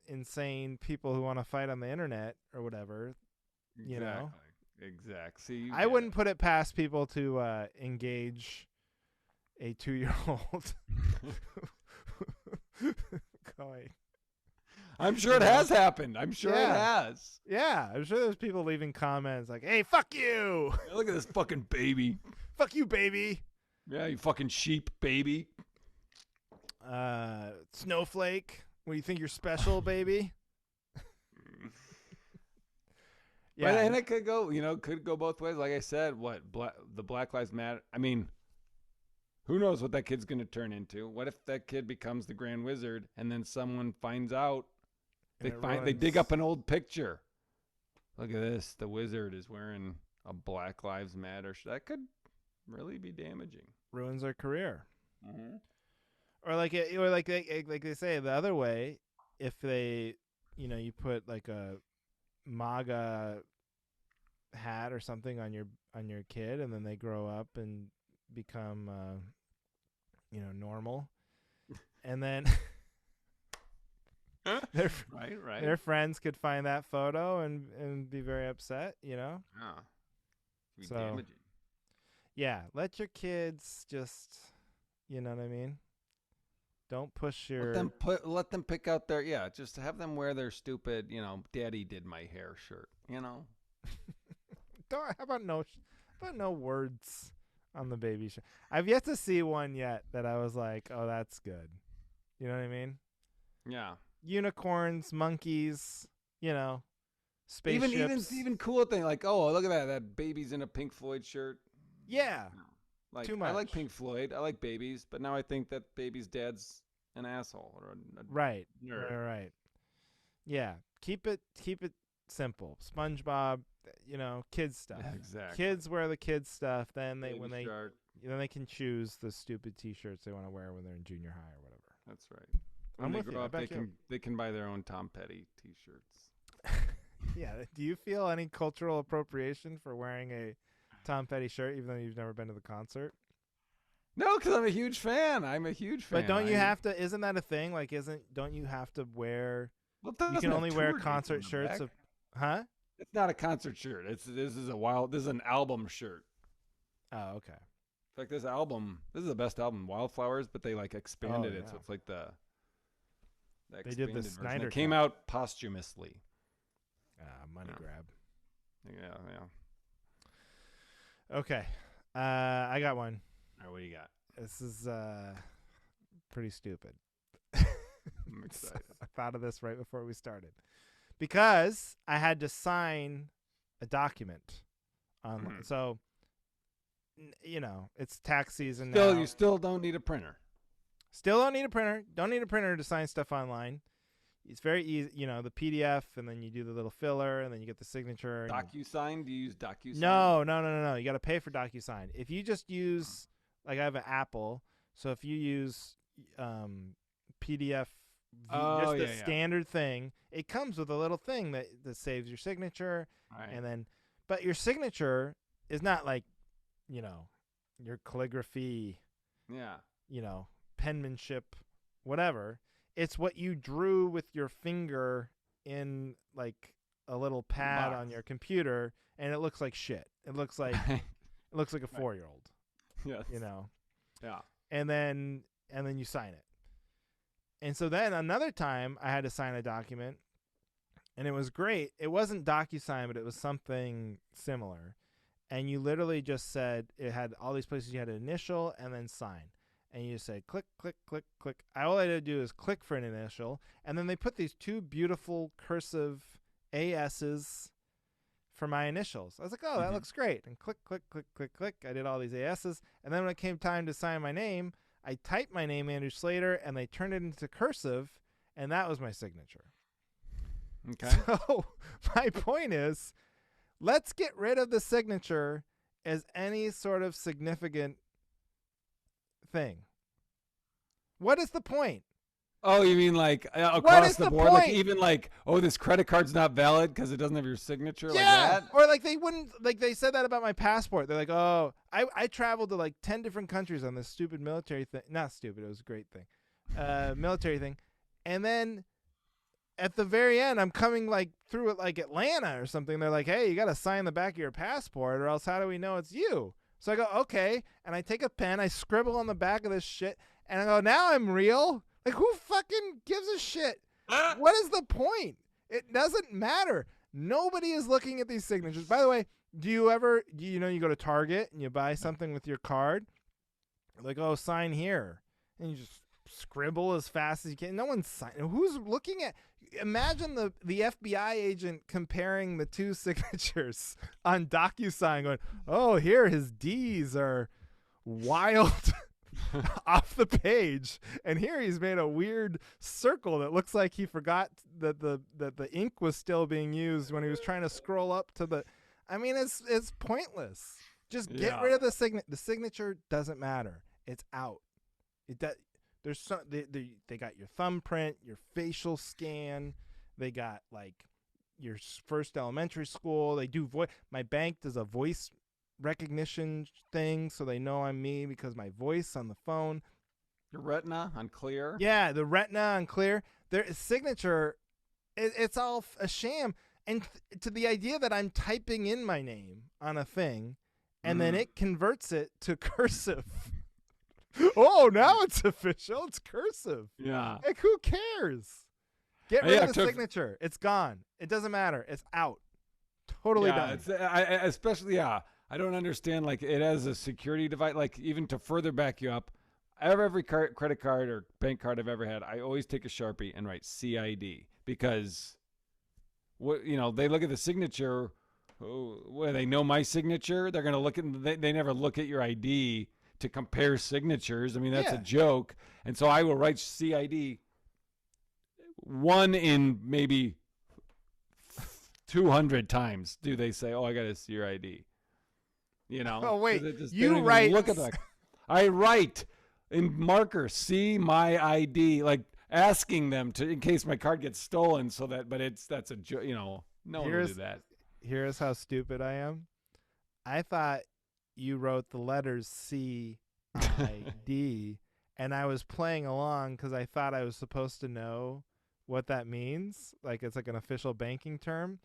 insane people who want to fight on the internet or whatever. Exactly. See, I wouldn't put it past people to engage a 2-year-old going. I'm sure it has happened. I'm sure it has. Yeah, I'm sure there's people leaving comments like, "Hey, fuck you! Hey, look at this fucking baby. Fuck you, baby! Yeah, you fucking sheep, baby. Snowflake. What do you think you're special, baby?" Yeah, and it could go both ways. Like I said, the Black Lives Matter. I mean, who knows what that kid's going to turn into? What if that kid becomes the Grand Wizard, and then someone finds out? They dig up an old picture. Look at this. The wizard is wearing a Black Lives Matter. That could really be damaging. Ruins their career. Mm-hmm. Or like they say the other way, if they, you put like a MAGA hat or something on your kid, and then they grow up and become normal, and then their friends could find that photo and be very upset. Yeah, be damaging. Yeah, let your kids just, you know what I mean. Don't push your. Let them pick out their just have them wear their stupid, Daddy did my hair shirt. How about no words on the baby shirt? I've yet to see one yet that I was like, oh, that's good. You know what I mean? Yeah. Unicorns, monkeys, spaceships. Even cool thing like, oh, look at that baby's in a Pink Floyd shirt. Yeah. Like, too much. I like Pink Floyd. I like babies, but now I think that baby's dad's an asshole or a right. nerd. Right. Yeah. Keep it simple. SpongeBob, kids stuff. Yeah, exactly. Kids wear the kids stuff. Then Baby shark. then they can choose the stupid T-shirts they want to wear when they're in junior high or whatever. That's right. When they grow up, they can buy their own Tom Petty T-shirts. Yeah. Do you feel any cultural appropriation for wearing a Tom Petty shirt, even though you've never been to the concert? No, because I'm a huge fan. But don't you have to? Isn't that a thing? Like, don't you have to wear? Well, you can only wear concert shirts. Huh? It's not a concert shirt. This is an album shirt. Oh, okay. It's like this is the best album, Wildflowers, but they like expanded it, so it's like they did the version. Snyder It came out posthumously. Money grab. Yeah. Okay. I got one. All right, what do you got? This is pretty stupid. I'm excited. I thought of this right before we started. Because I had to sign a document online. So, it's tax season now. You still don't need a printer. Still don't need a printer. Don't need a printer to sign stuff online. It's very easy, the PDF, and then you do the little filler, and then you get the signature. DocuSign? Do you use DocuSign? No. You got to pay for DocuSign. If you just use, like I have an Apple, so if you use PDF, standard thing, it comes with a little thing that saves your signature, right. And then, but your signature is not like, your calligraphy, penmanship, whatever. It's what you drew with your finger in like a little pad Box. on your computer, and it looks like shit. It looks like a 4-year-old. Yes. You know. Yeah. And then you sign it. And so then another time I had to sign a document, and it was great. It wasn't DocuSign, but it was something similar. And you literally just said, it had all these places you had to initial and then sign. And you just say click, click, click, click. All I had to do is click for an initial. And then they put these two beautiful cursive ASs for my initials. I was like, oh, that looks great. And click, click, click, click, click. I did all these ASs. And then when it came time to sign my name, I typed my name, Andrew Slater, and they turned it into cursive. And that was my signature. Okay. So my point is, let's get rid of the signature as any sort of significant thing. What is the point? Oh, you mean like across the board? Like even like, oh, this credit card's not valid because it doesn't have your signature? Yeah. Like that? Or like they wouldn't, like they said that about my passport. They're like, oh, I traveled to like 10 different countries on this stupid military thing. Not stupid. It was a great thing. Military thing. And then at the very end, I'm coming like through it like Atlanta or something. They're like, hey, you got to sign the back of your passport or else how do we know it's you? So I go, okay. And I take a pen, I scribble on the back of this shit, and I go, now I'm real. Like, who fucking gives a shit? What is the point? It doesn't matter. Nobody is looking at these signatures. By the way, do you go to Target and you buy something with your card? Like, oh, sign here. And you just scribble as fast as you can. No one's signing. Who's looking at? Imagine the FBI agent comparing the two signatures on DocuSign going, oh, here his D's are wild off the page. And here he's made a weird circle that looks like he forgot that the ink was still being used when he was trying to scroll up to the. I mean, it's pointless. Just get rid of the signature. The signature doesn't matter. It's out. There's some they got your thumbprint, your facial scan. They got like your first elementary school. They do voice. My bank does a voice recognition thing, so they know I'm me because my voice on the phone. Your retina on clear. Yeah, the retina on clear. Their signature, it's all a sham. And to the idea that I'm typing in my name on a thing, and then it converts it to cursive. Oh, now it's official. It's cursive. Yeah. Like, who cares? Get rid of the signature. It's gone. It doesn't matter. It's out. Totally done. Especially, I don't understand. Like, it has a security device. Like, even to further back you up, every credit card or bank card I've ever had, I always take a Sharpie and write CID because, they look at the signature. Oh, they know my signature. They're going to look at. They never look at your ID to compare signatures. I mean, that's a joke. And so I will write CID one in maybe 200 times. Do they say, oh, I got to see your ID? Oh, wait. You write. Look at that. I write in marker, see my ID, like asking them to, in case my card gets stolen that's a joke, no one will do that. Here's how stupid I am. I thought you wrote the letters CID, and I was playing along because I thought I was supposed to know what that means. Like, it's like an official banking term.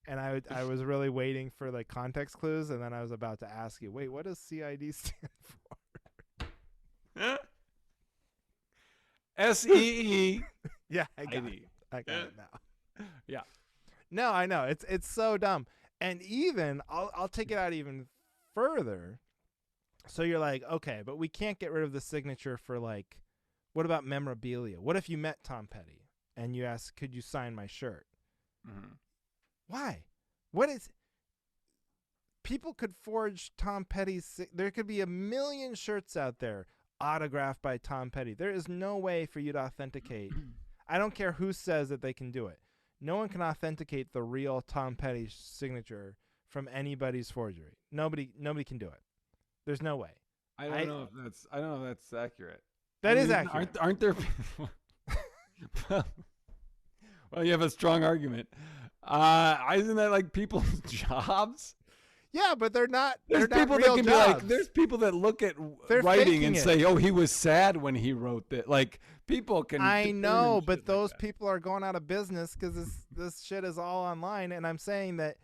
And I was really waiting for like context clues, and then I was about to ask you, wait, what does CID stand for? SEE. Yeah, I got it now. Yeah. No, I know. It's so dumb. And even I'll take it out even further. So you're like, okay, but we can't get rid of the signature for like, what about memorabilia? What if you met Tom Petty and you ask, could you sign my shirt? Mm-hmm. Why? People could forge Tom Petty's. There could be 1 million shirts out there autographed by Tom Petty. There is no way for you to authenticate. I don't care who says that they can do it. No one can authenticate the real Tom Petty signature from anybody's forgery. Nobody can do it. There's no way. I don't know if that's accurate. That is accurate. Aren't there? Well, you have a strong argument. Isn't that like people's jobs? Yeah, but they're not. There's They're not people that real can jobs. be like, there's people that look at They're writing faking and it. say, oh, he was sad when he wrote that. Like, people can. I know, but shit those like that. people are going out of business because this shit is all online. And I'm saying that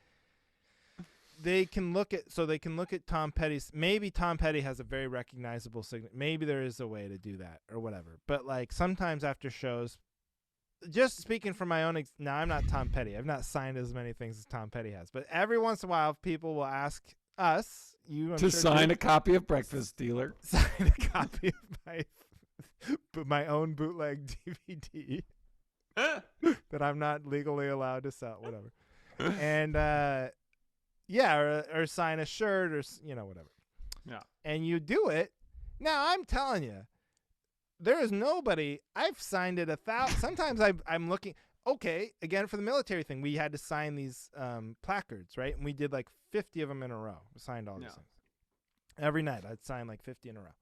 they can look at Tom Petty's. Maybe Tom Petty has a very recognizable signature. Maybe there is a way to do that or whatever. But like sometimes after shows, just speaking from my own. Now I'm not Tom Petty. I've not signed as many things as Tom Petty has. But every once in a while, people will ask us, I'm To sure sign you, a copy of Breakfast Dealer. sign a copy of my own bootleg DVD that I'm not legally allowed to sell. Whatever. And yeah, or sign a shirt or whatever. Yeah. And you do it. Now I'm telling you, there is nobody. I've signed it 1,000. Sometimes I'm looking. Okay, again for the military thing, we had to sign these placards, right? And we did like 50 of them in a row. We signed all these things. Every night I'd sign like 50 in a row.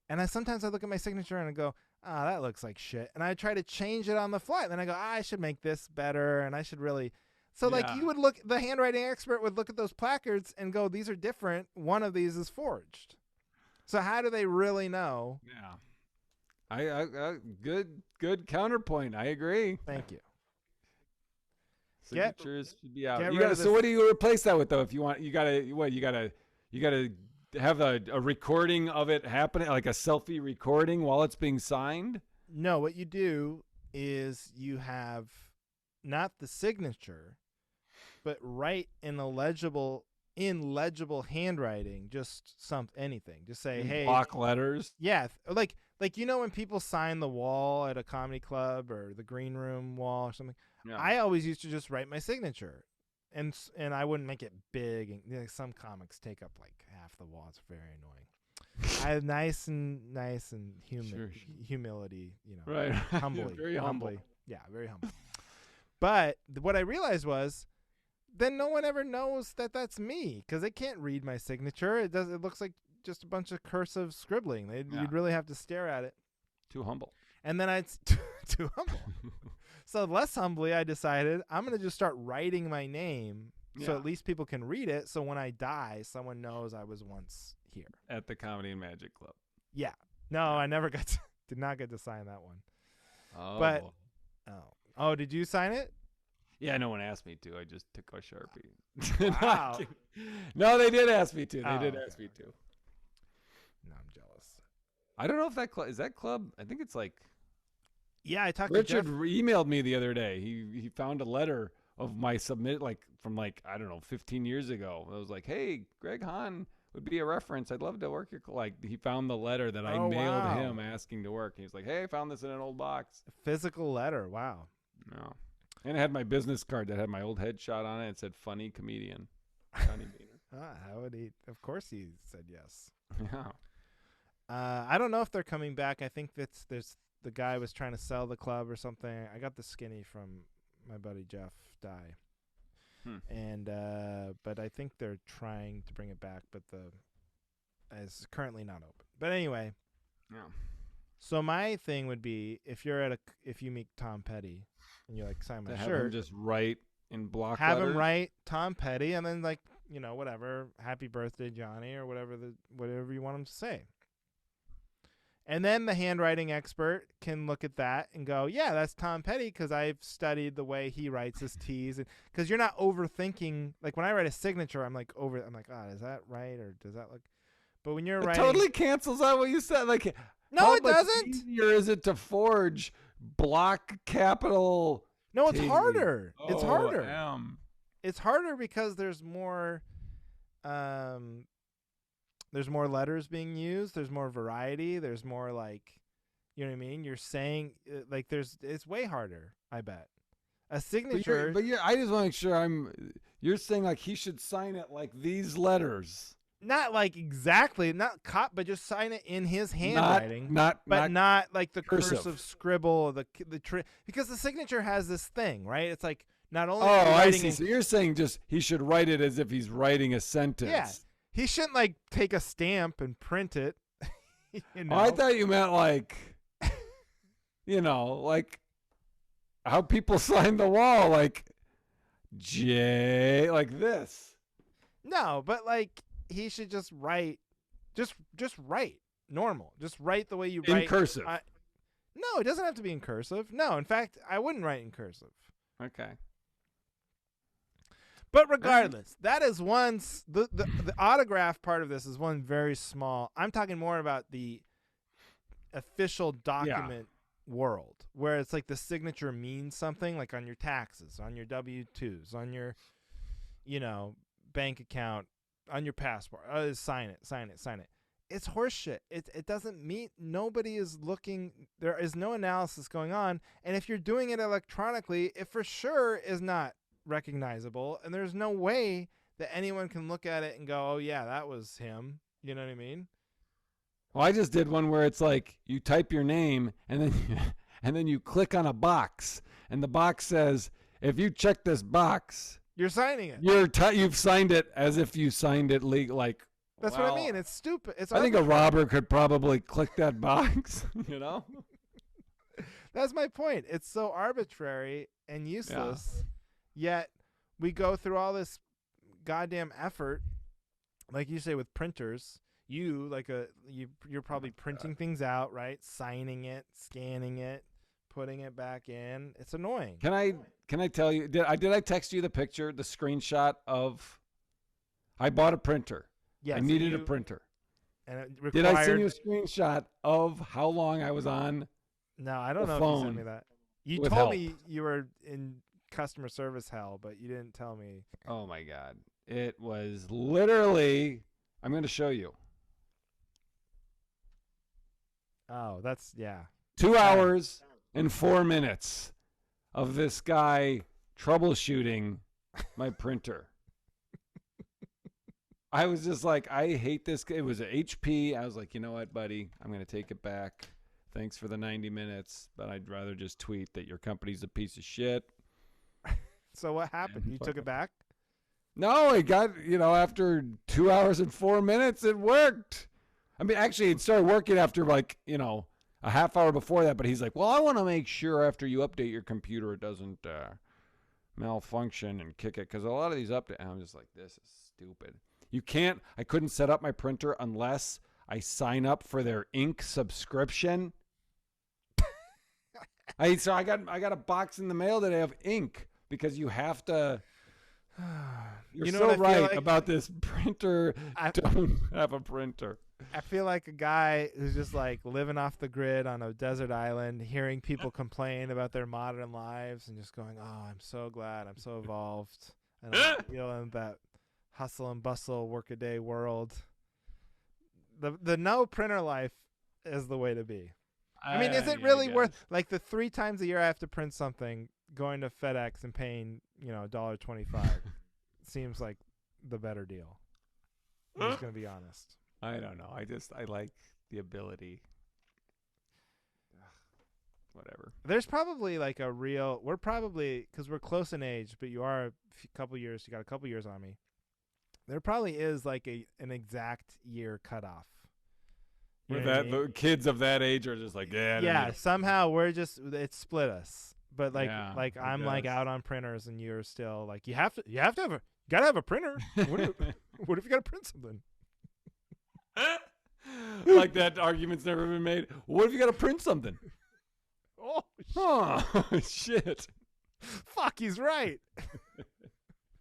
And sometimes I look at my signature and I go, that looks like shit. And I try to change it on the fly. Then I go, I should make this better, and I should really. So like you would look, the handwriting expert would look at those placards and go, these are different. One of these is forged. So how do they really know? Yeah. I good counterpoint. I agree. Thank you. Signatures should be out. get You rid gotta, of so this- what do you replace that with though? If you want, you gotta have a recording of it happening, like a selfie recording while it's being signed. No, what you do is you have not the signature, but write in legible handwriting, just anything. Just say, In hey, block letters. yeah, like when people sign the wall at a comedy club or the green room wall or something. Yeah. I always used to just write my signature, and I wouldn't make it big. And some comics take up like half the wall. It's very annoying. I have nice and Sure. humility, Right. humbly, Very humble. yeah, very humble. But what I realized was, then no one ever knows that that's me because they can't read my signature. It looks like just a bunch of cursive scribbling. You'd really have to stare at it. Too humble. And then too humble. So less humbly, I decided I'm going to just start writing my name so at least people can read it. So when I die, someone knows I was once here. At the Comedy and Magic Club. Yeah. No, I never did not get to sign that one. Oh. But, oh, did you sign it? Yeah, no one asked me to. I just took a Sharpie. Wow. No, they did ask me to. They Oh, did okay. ask me to. No, I'm jealous. I don't know if that club is that club. I think it's like Yeah, I talked Richard to Jeff. emailed me the other day. He found a letter of my submit from I don't know 15 years ago. It was like, hey, Greg Hahn would be a reference. I'd love to work your he found the letter that I Oh, mailed wow. him asking to work. He was like, hey, I found this in an old box. Physical letter. Wow. No, and it had my business card that had my old headshot on it. It said funny comedian. Johnny Boehner. How would he? Of course he said yes. Yeah. I don't know if they're coming back. I think there's the guy was trying to sell the club or something. I got the skinny from my buddy Jeff Dye. And but I think they're trying to bring it back, but it's currently not open. But anyway, Yeah. so my thing would be if you meet Tom Petty and you're like, sign my To have him shirt, just write in block have letters. him write Tom Petty and then whatever, happy birthday Johnny or whatever you want him to say. And then the handwriting expert can look at that and go, yeah, that's Tom Petty because I've studied the way he writes his T's. Because you're not overthinking. Like when I write a signature, I'm like, is that right or does that look? But when you're It writing, totally cancels out what you said. Like, no, how it much doesn't. easier is it to forge block capital? No, it's T? harder. It's harder. M. It's harder because there's more. There's more letters being used. There's more variety. There's more you know what I mean? You're saying it's way harder. I bet a signature. But I just want to make sure you're saying he should sign it like these letters. Not exactly, not but just sign it in his handwriting. Not like the cursive. cursive scribble, because the signature has this thing, right? It's like not only Oh, are you I writing see. in- So you're saying just he should write it as if he's writing a sentence. Yeah. He shouldn't take a stamp and print it. Oh, I thought you meant how people sign the wall, J, like this. No, but like he should just write, just write normal. Just write the way you In write. cursive. No, it doesn't have to be in cursive. No, in fact, I wouldn't write in cursive. Okay. But regardless, that is the autograph part of this is one very small. I'm talking more about the official document world, where it's like the signature means something, like on your taxes, on your W-2s, on your, bank account, on your passport. Sign it, sign it, sign it. It's horseshit. It doesn't mean, nobody is looking. There is no analysis going on, and if you're doing it electronically, it for sure is not recognizable, and there's no way that anyone can look at it and go, oh yeah, that was him. You know what I mean? Well, I just did one where it's like you type your name and then you click on a box, and the box says, if you check this box, you're signing it. You've signed it as if you signed it like. That's what I mean. It's stupid. I think a robber could probably click that box. That's my point. It's so arbitrary and useless. Yet we go through all this goddamn effort, like you say with printers. You're probably printing things out, right? Signing it, scanning it, putting it back in. It's annoying. Can I tell you? Did I text you the picture, the screenshot of? I bought a printer. Yes, I needed a printer. And it required, did I send you a screenshot of how long I was on? No, I don't know if you sent me that. You told me you were in customer service hell, but you didn't tell me. Oh my God. It was literally, I'm going to show you. Oh, that's, yeah. 2 hours and 4 minutes of this guy troubleshooting my printer. I was just like, I hate this. It was an HP. I was like, you know what, buddy? I'm going to take it back. Thanks for the 90 minutes, but I'd rather just tweet that your company's a piece of shit. So what happened? You took it back? No, it got, after 2 hours and 4 minutes, it worked. I mean, actually, it started working after a half hour before that, but he's like, well, I want to make sure after you update your computer, it doesn't malfunction and kick it. Because a lot of these updates, I'm just like, this is stupid. I couldn't set up my printer unless I sign up for their ink subscription. So I got a box in the mail today of ink because you have to. You're so right about this printer. Don't have a printer. I feel like a guy who's just like living off the grid on a desert island, hearing people complain about their modern lives and just going, oh, I'm so glad. I'm so evolved. And I'm feeling that hustle and bustle, workaday world. The no printer life is the way to be. I mean, is it really worth, like, the 3 times a year I have to print something, going to FedEx and paying, $1.25 seems like the better deal. I'm just going to be honest. I don't know. I like the ability. Whatever. There's probably like we're probably, because we're close in age, but you are you got a couple years on me. There probably is like an exact year cutoff. The kids of that age are just like, yeah. Somehow it split us. But I'm like out on printers, and you're still like, you gotta have a printer. What if you gotta print something? Like that argument's never been made. What if you gotta print something? Oh shit! Fuck, he's right.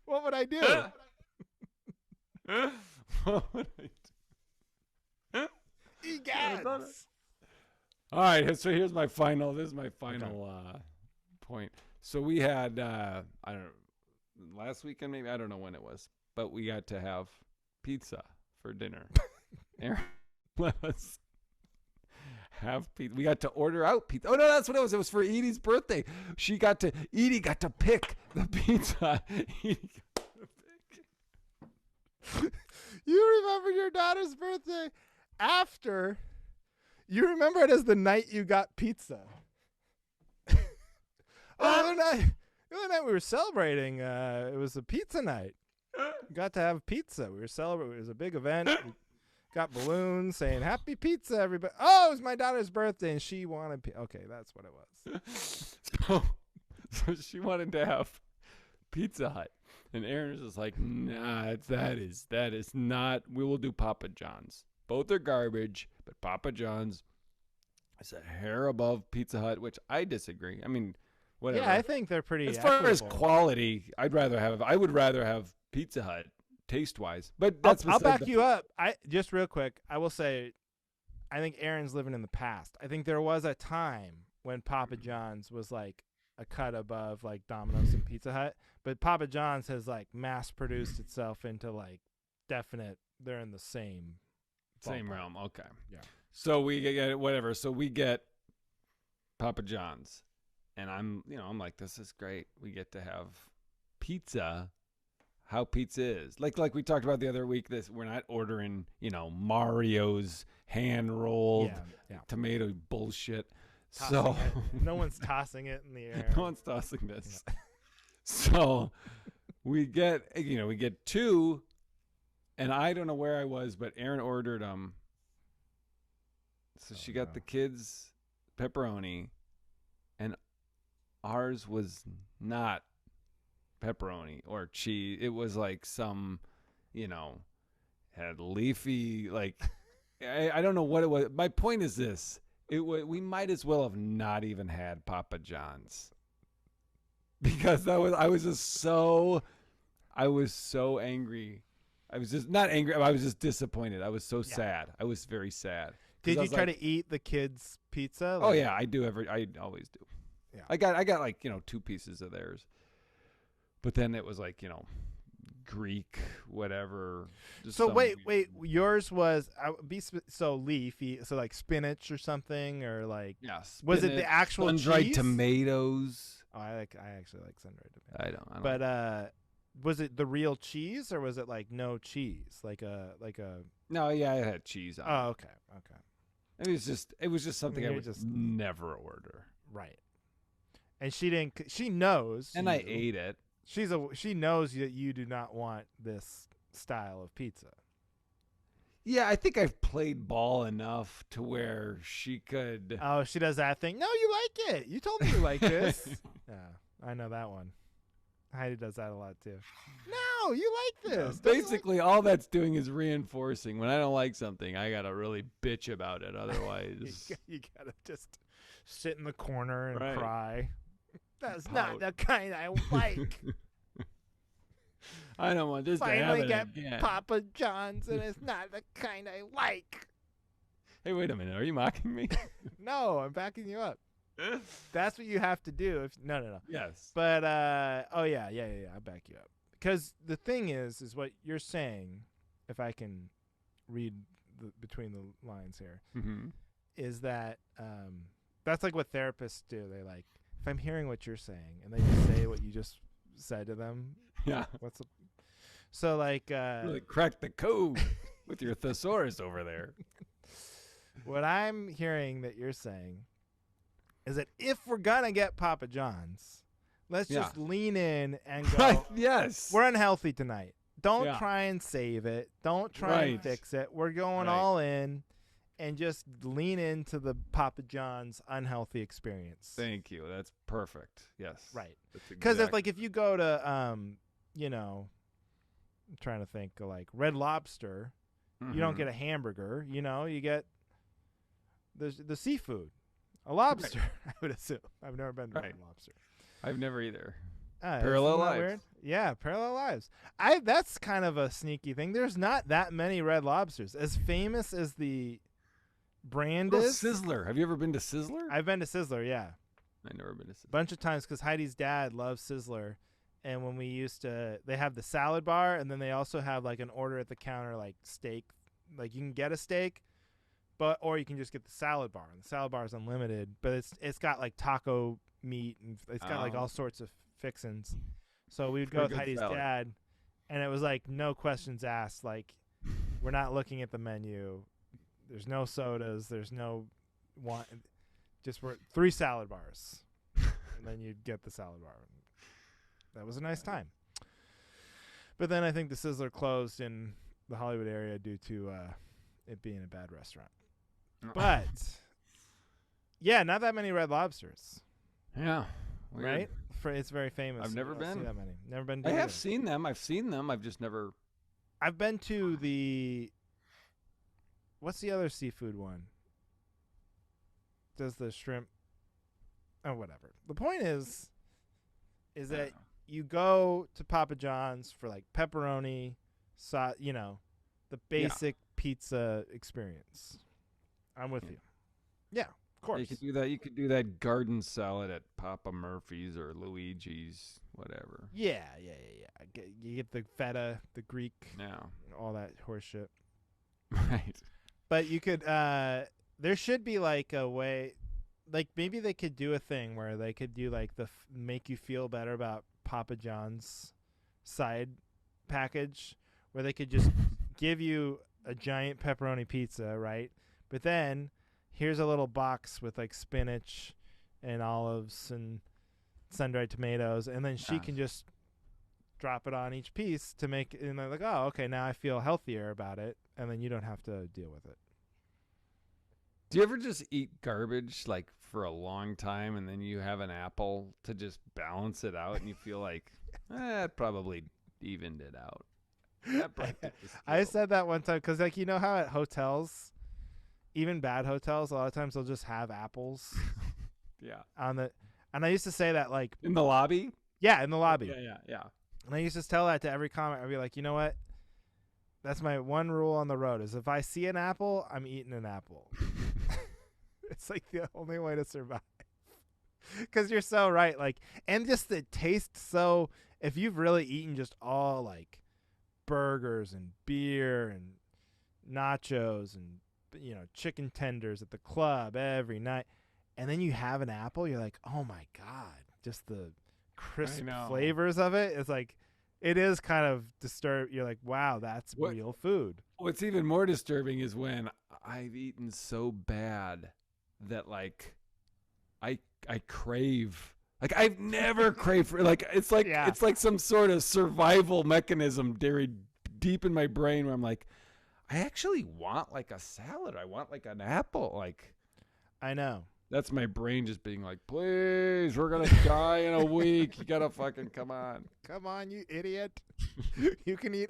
What would I do? What would I do? Egads. All right, so here's my final. This is my final point. So we had I don't know, last weekend maybe, I don't know when it was, but we got to have pizza for dinner. Aaron let us have pizza. We got to order out pizza. Oh no, that's what it was. It was for Edie's birthday. Edie got to pick the pizza. Edie got to pick. You remember your daughter's birthday after you remember it as the night you got pizza. The other night we were celebrating. It was a pizza night. We got to have pizza. We were celebrating. It was a big event. We got balloons saying "Happy Pizza, everybody." Oh, it was my daughter's birthday, and she wanted pizza. Okay, that's what it was. So she wanted to have Pizza Hut, And Aaron's just like, nah, that is not. We will do Papa John's. Both are garbage, but Papa John's is a hair above Pizza Hut, which I disagree. I mean, whatever. Yeah, I think they're pretty. As far as equitable. quality, I would rather have Pizza Hut taste wise. But I'll back you up. I just real quick. I will say, I think Aaron's living in the past. I think there was a time when Papa John's was like a cut above like Domino's and Pizza Hut, but Papa John's has like mass produced itself into like definite. They're in the same realm. Okay. Yeah. So we get whatever. So we get Papa John's, and I'm like, this is great. We get to have pizza. How pizza is like we talked about the other week. This we're not ordering Mario's hand rolled tomato bullshit. Tossing it. No one's tossing it in the air. No one's tossing this. Yeah. So we get two, and I don't know where I was, but Erin ordered them. So she got the kids pepperoni, and ours was not pepperoni or cheese. It was like some, had leafy, like I don't know what it was. My point is this: we might as well have not even had Papa John's, because I was so angry. I was just not angry. I was just disappointed. I was so sad. I was very sad. Did you try to eat the kids' pizza? Oh yeah, I do. I always do. Yeah. I got like 2 pieces of theirs, but then it was like Greek whatever. So wait, yours was so leafy, so like spinach or something, or like was it the actual sun-dried cheese? Tomatoes? Oh, I actually like sun-dried tomatoes. I don't. But was it the real cheese, or was it like no cheese, like a? No, yeah, I had cheese on. Oh, okay. It was just something I would just never order. Right. And she didn't. She knows. And I ate it. She knows that you do not want this style of pizza. Yeah, I think I've played ball enough to where she could. Oh, she does that thing. No, you like it. You told me you like this. Yeah, I know that one. Heidi does that a lot too. No, you like this. Basically, all that's doing is reinforcing. When I don't like something, I gotta really bitch about it. Otherwise, you gotta just sit in the corner and cry. That's not the kind I like. I don't want this to happen Finally get again. Papa John's, and it's not the kind I like. Hey, wait a minute. Are you mocking me? No, I'm backing you up. That's what you have to do. No. Yes. But yeah, I back you up. Because the thing is what you're saying, if I can read between the lines here, is that that's like what therapists do. They like, if I'm hearing what you're saying, and they just say what you just said to them. Yeah. So like really crack the code with your thesaurus over there. What I'm hearing that you're saying is that if we're gonna get Papa John's, let's just lean in and go. Yes. We're unhealthy tonight. Don't try and save it. Don't try and fix it. We're going all in, and just lean into the Papa John's unhealthy experience. Thank you. That's perfect. Yes. Right. Because if you go to I'm trying to think, like Red Lobster, you don't get a hamburger. You get the seafood. A lobster, I would assume. I've never been to Red Lobster. I've never either. Parallel lives. Weird? Yeah, parallel lives. That's kind of a sneaky thing. There's not that many Red Lobsters. As famous as the brand is. Sizzler. Have you ever been to Sizzler? I've been to Sizzler, yeah. I've never been to Sizzler. Bunch of times, because Heidi's dad loves Sizzler. And when we they have the salad bar, and then they also have like an order at the counter, like steak. Like you can get a steak, or you can just get the salad bar. And the salad bar is unlimited, but it's got like taco meat, and it's got like all sorts of fixins. So we would go with Heidi's dad, and it was like no questions asked. Like, we're not looking at the menu. There's no sodas. There's no just 3 salad bars, and then you'd get the salad bar. That was a nice time. But then I think the Sizzler closed in the Hollywood area due to it being a bad restaurant. But yeah, not that many Red Lobsters. Yeah. Weird. right? It's very famous. I've never You don't see been. that many. Never been to I have either. seen them. I've seen them. I've just never. I've been to the. What's the other seafood one? Does the shrimp? Oh, whatever. The point is that you go to Papa John's for like pepperoni, the basic pizza experience. I'm with you. Yeah, of course. You could do that. You could do that garden salad at Papa Murphy's or Luigi's, whatever. Yeah. You get the feta, the Greek, Yeah. all that horse shit. Right. But you could. There should be like a way, like maybe they could do a thing where they could do like the make you feel better about Papa John's side package, where they could just give you a giant pepperoni pizza, right? But then here's a little box with like spinach and olives and sun-dried tomatoes, and then she can just drop it on each piece to make it, and they're like, oh, okay, now I feel healthier about it, and then you don't have to deal with it. Do you ever just eat garbage like for a long time and then you have an apple to just balance it out and you feel like, it probably evened it out? I said that one time because, like, you know how at hotels, even bad hotels, a lot of times they'll just have apples. Yeah. And I used to say that, like, in the lobby. Yeah, in the lobby. Yeah. And I used to tell that to every comic. I'd be like, you know what? That's my one rule on the road: is if I see an apple, I'm eating an apple. It's like the only way to survive. Because you're so right. Like, and just the taste. So if you've really eaten just all like burgers and beer and nachos and chicken tenders at the club every night, and then you have an apple, you're like, oh my god, just the crisp flavors of it. It's like, it is kind of disturbed. You're like, wow, that's real food. What's even more disturbing is when I've eaten so bad that like I crave. Like, I've never craved for, like, it's like some sort of survival mechanism buried deep in my brain where I'm like, I actually want like a salad. I want like an apple. Like, I know. That's my brain just being like, please, we're going to die in a week. You got to fucking come on. Come on, you idiot. You can eat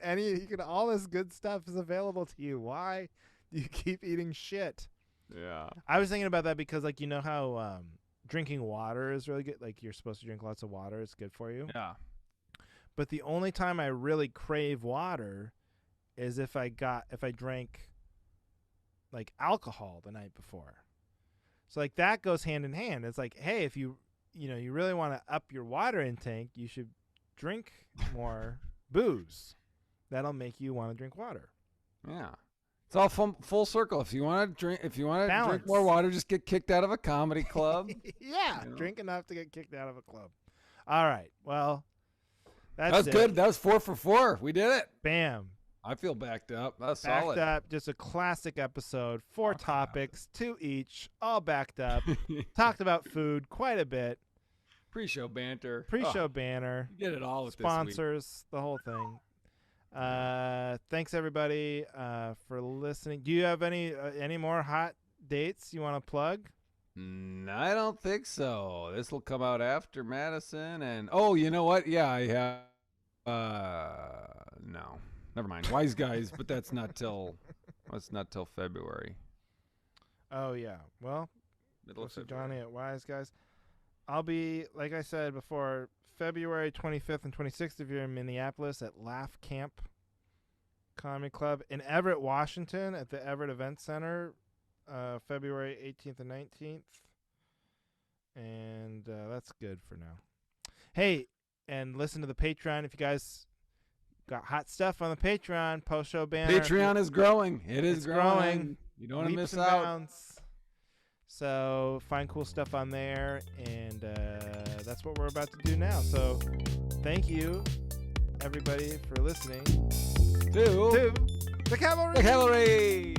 all this good stuff is available to you. Why do you keep eating shit? Yeah. I was thinking about that because, like, you know how drinking water is really good? Like, you're supposed to drink lots of water. It's good for you. Yeah. But the only time I really crave water is if I drank, like, alcohol the night before. So, like, that goes hand in hand. It's like, hey, if you really want to up your water intake, you should drink more booze. That'll make you want to drink water. Yeah. It's all full circle. If you want to drink more water, just get kicked out of a comedy club. Yeah, drink enough to get kicked out of a club. All right. Well, that was good. That was 4 for 4. We did it. Bam. I feel backed up. That's solid. Backed up. Just a classic episode. 4 topics, 2 each, all backed up. Talked about food quite a bit. Pre-show banter. Banner. You get it all with sponsors, this week. The whole thing. Thanks everybody for listening. Do you have any more hot dates you want to plug? I don't think so. This will come out after Madison, and you know what? Yeah, I have. No, never mind. Wise Guys, but that's not till February. Oh yeah, well, middle of February. Johnny at Wise Guys. I'll be, like I said before, February 25th and 26th if you're in Minneapolis at Laugh Camp Comedy Club. In Everett, Washington at the Everett Event Center, February 18th and 19th. And that's good for now. Hey, and listen to the Patreon. If you guys got hot stuff on the Patreon, post-show banner. Patreon is growing. It's growing. You don't want to miss out. Bounds. So find cool stuff on there, and that's what we're about to do now. So thank you, everybody, for listening to the Cavalry. The Cavalry.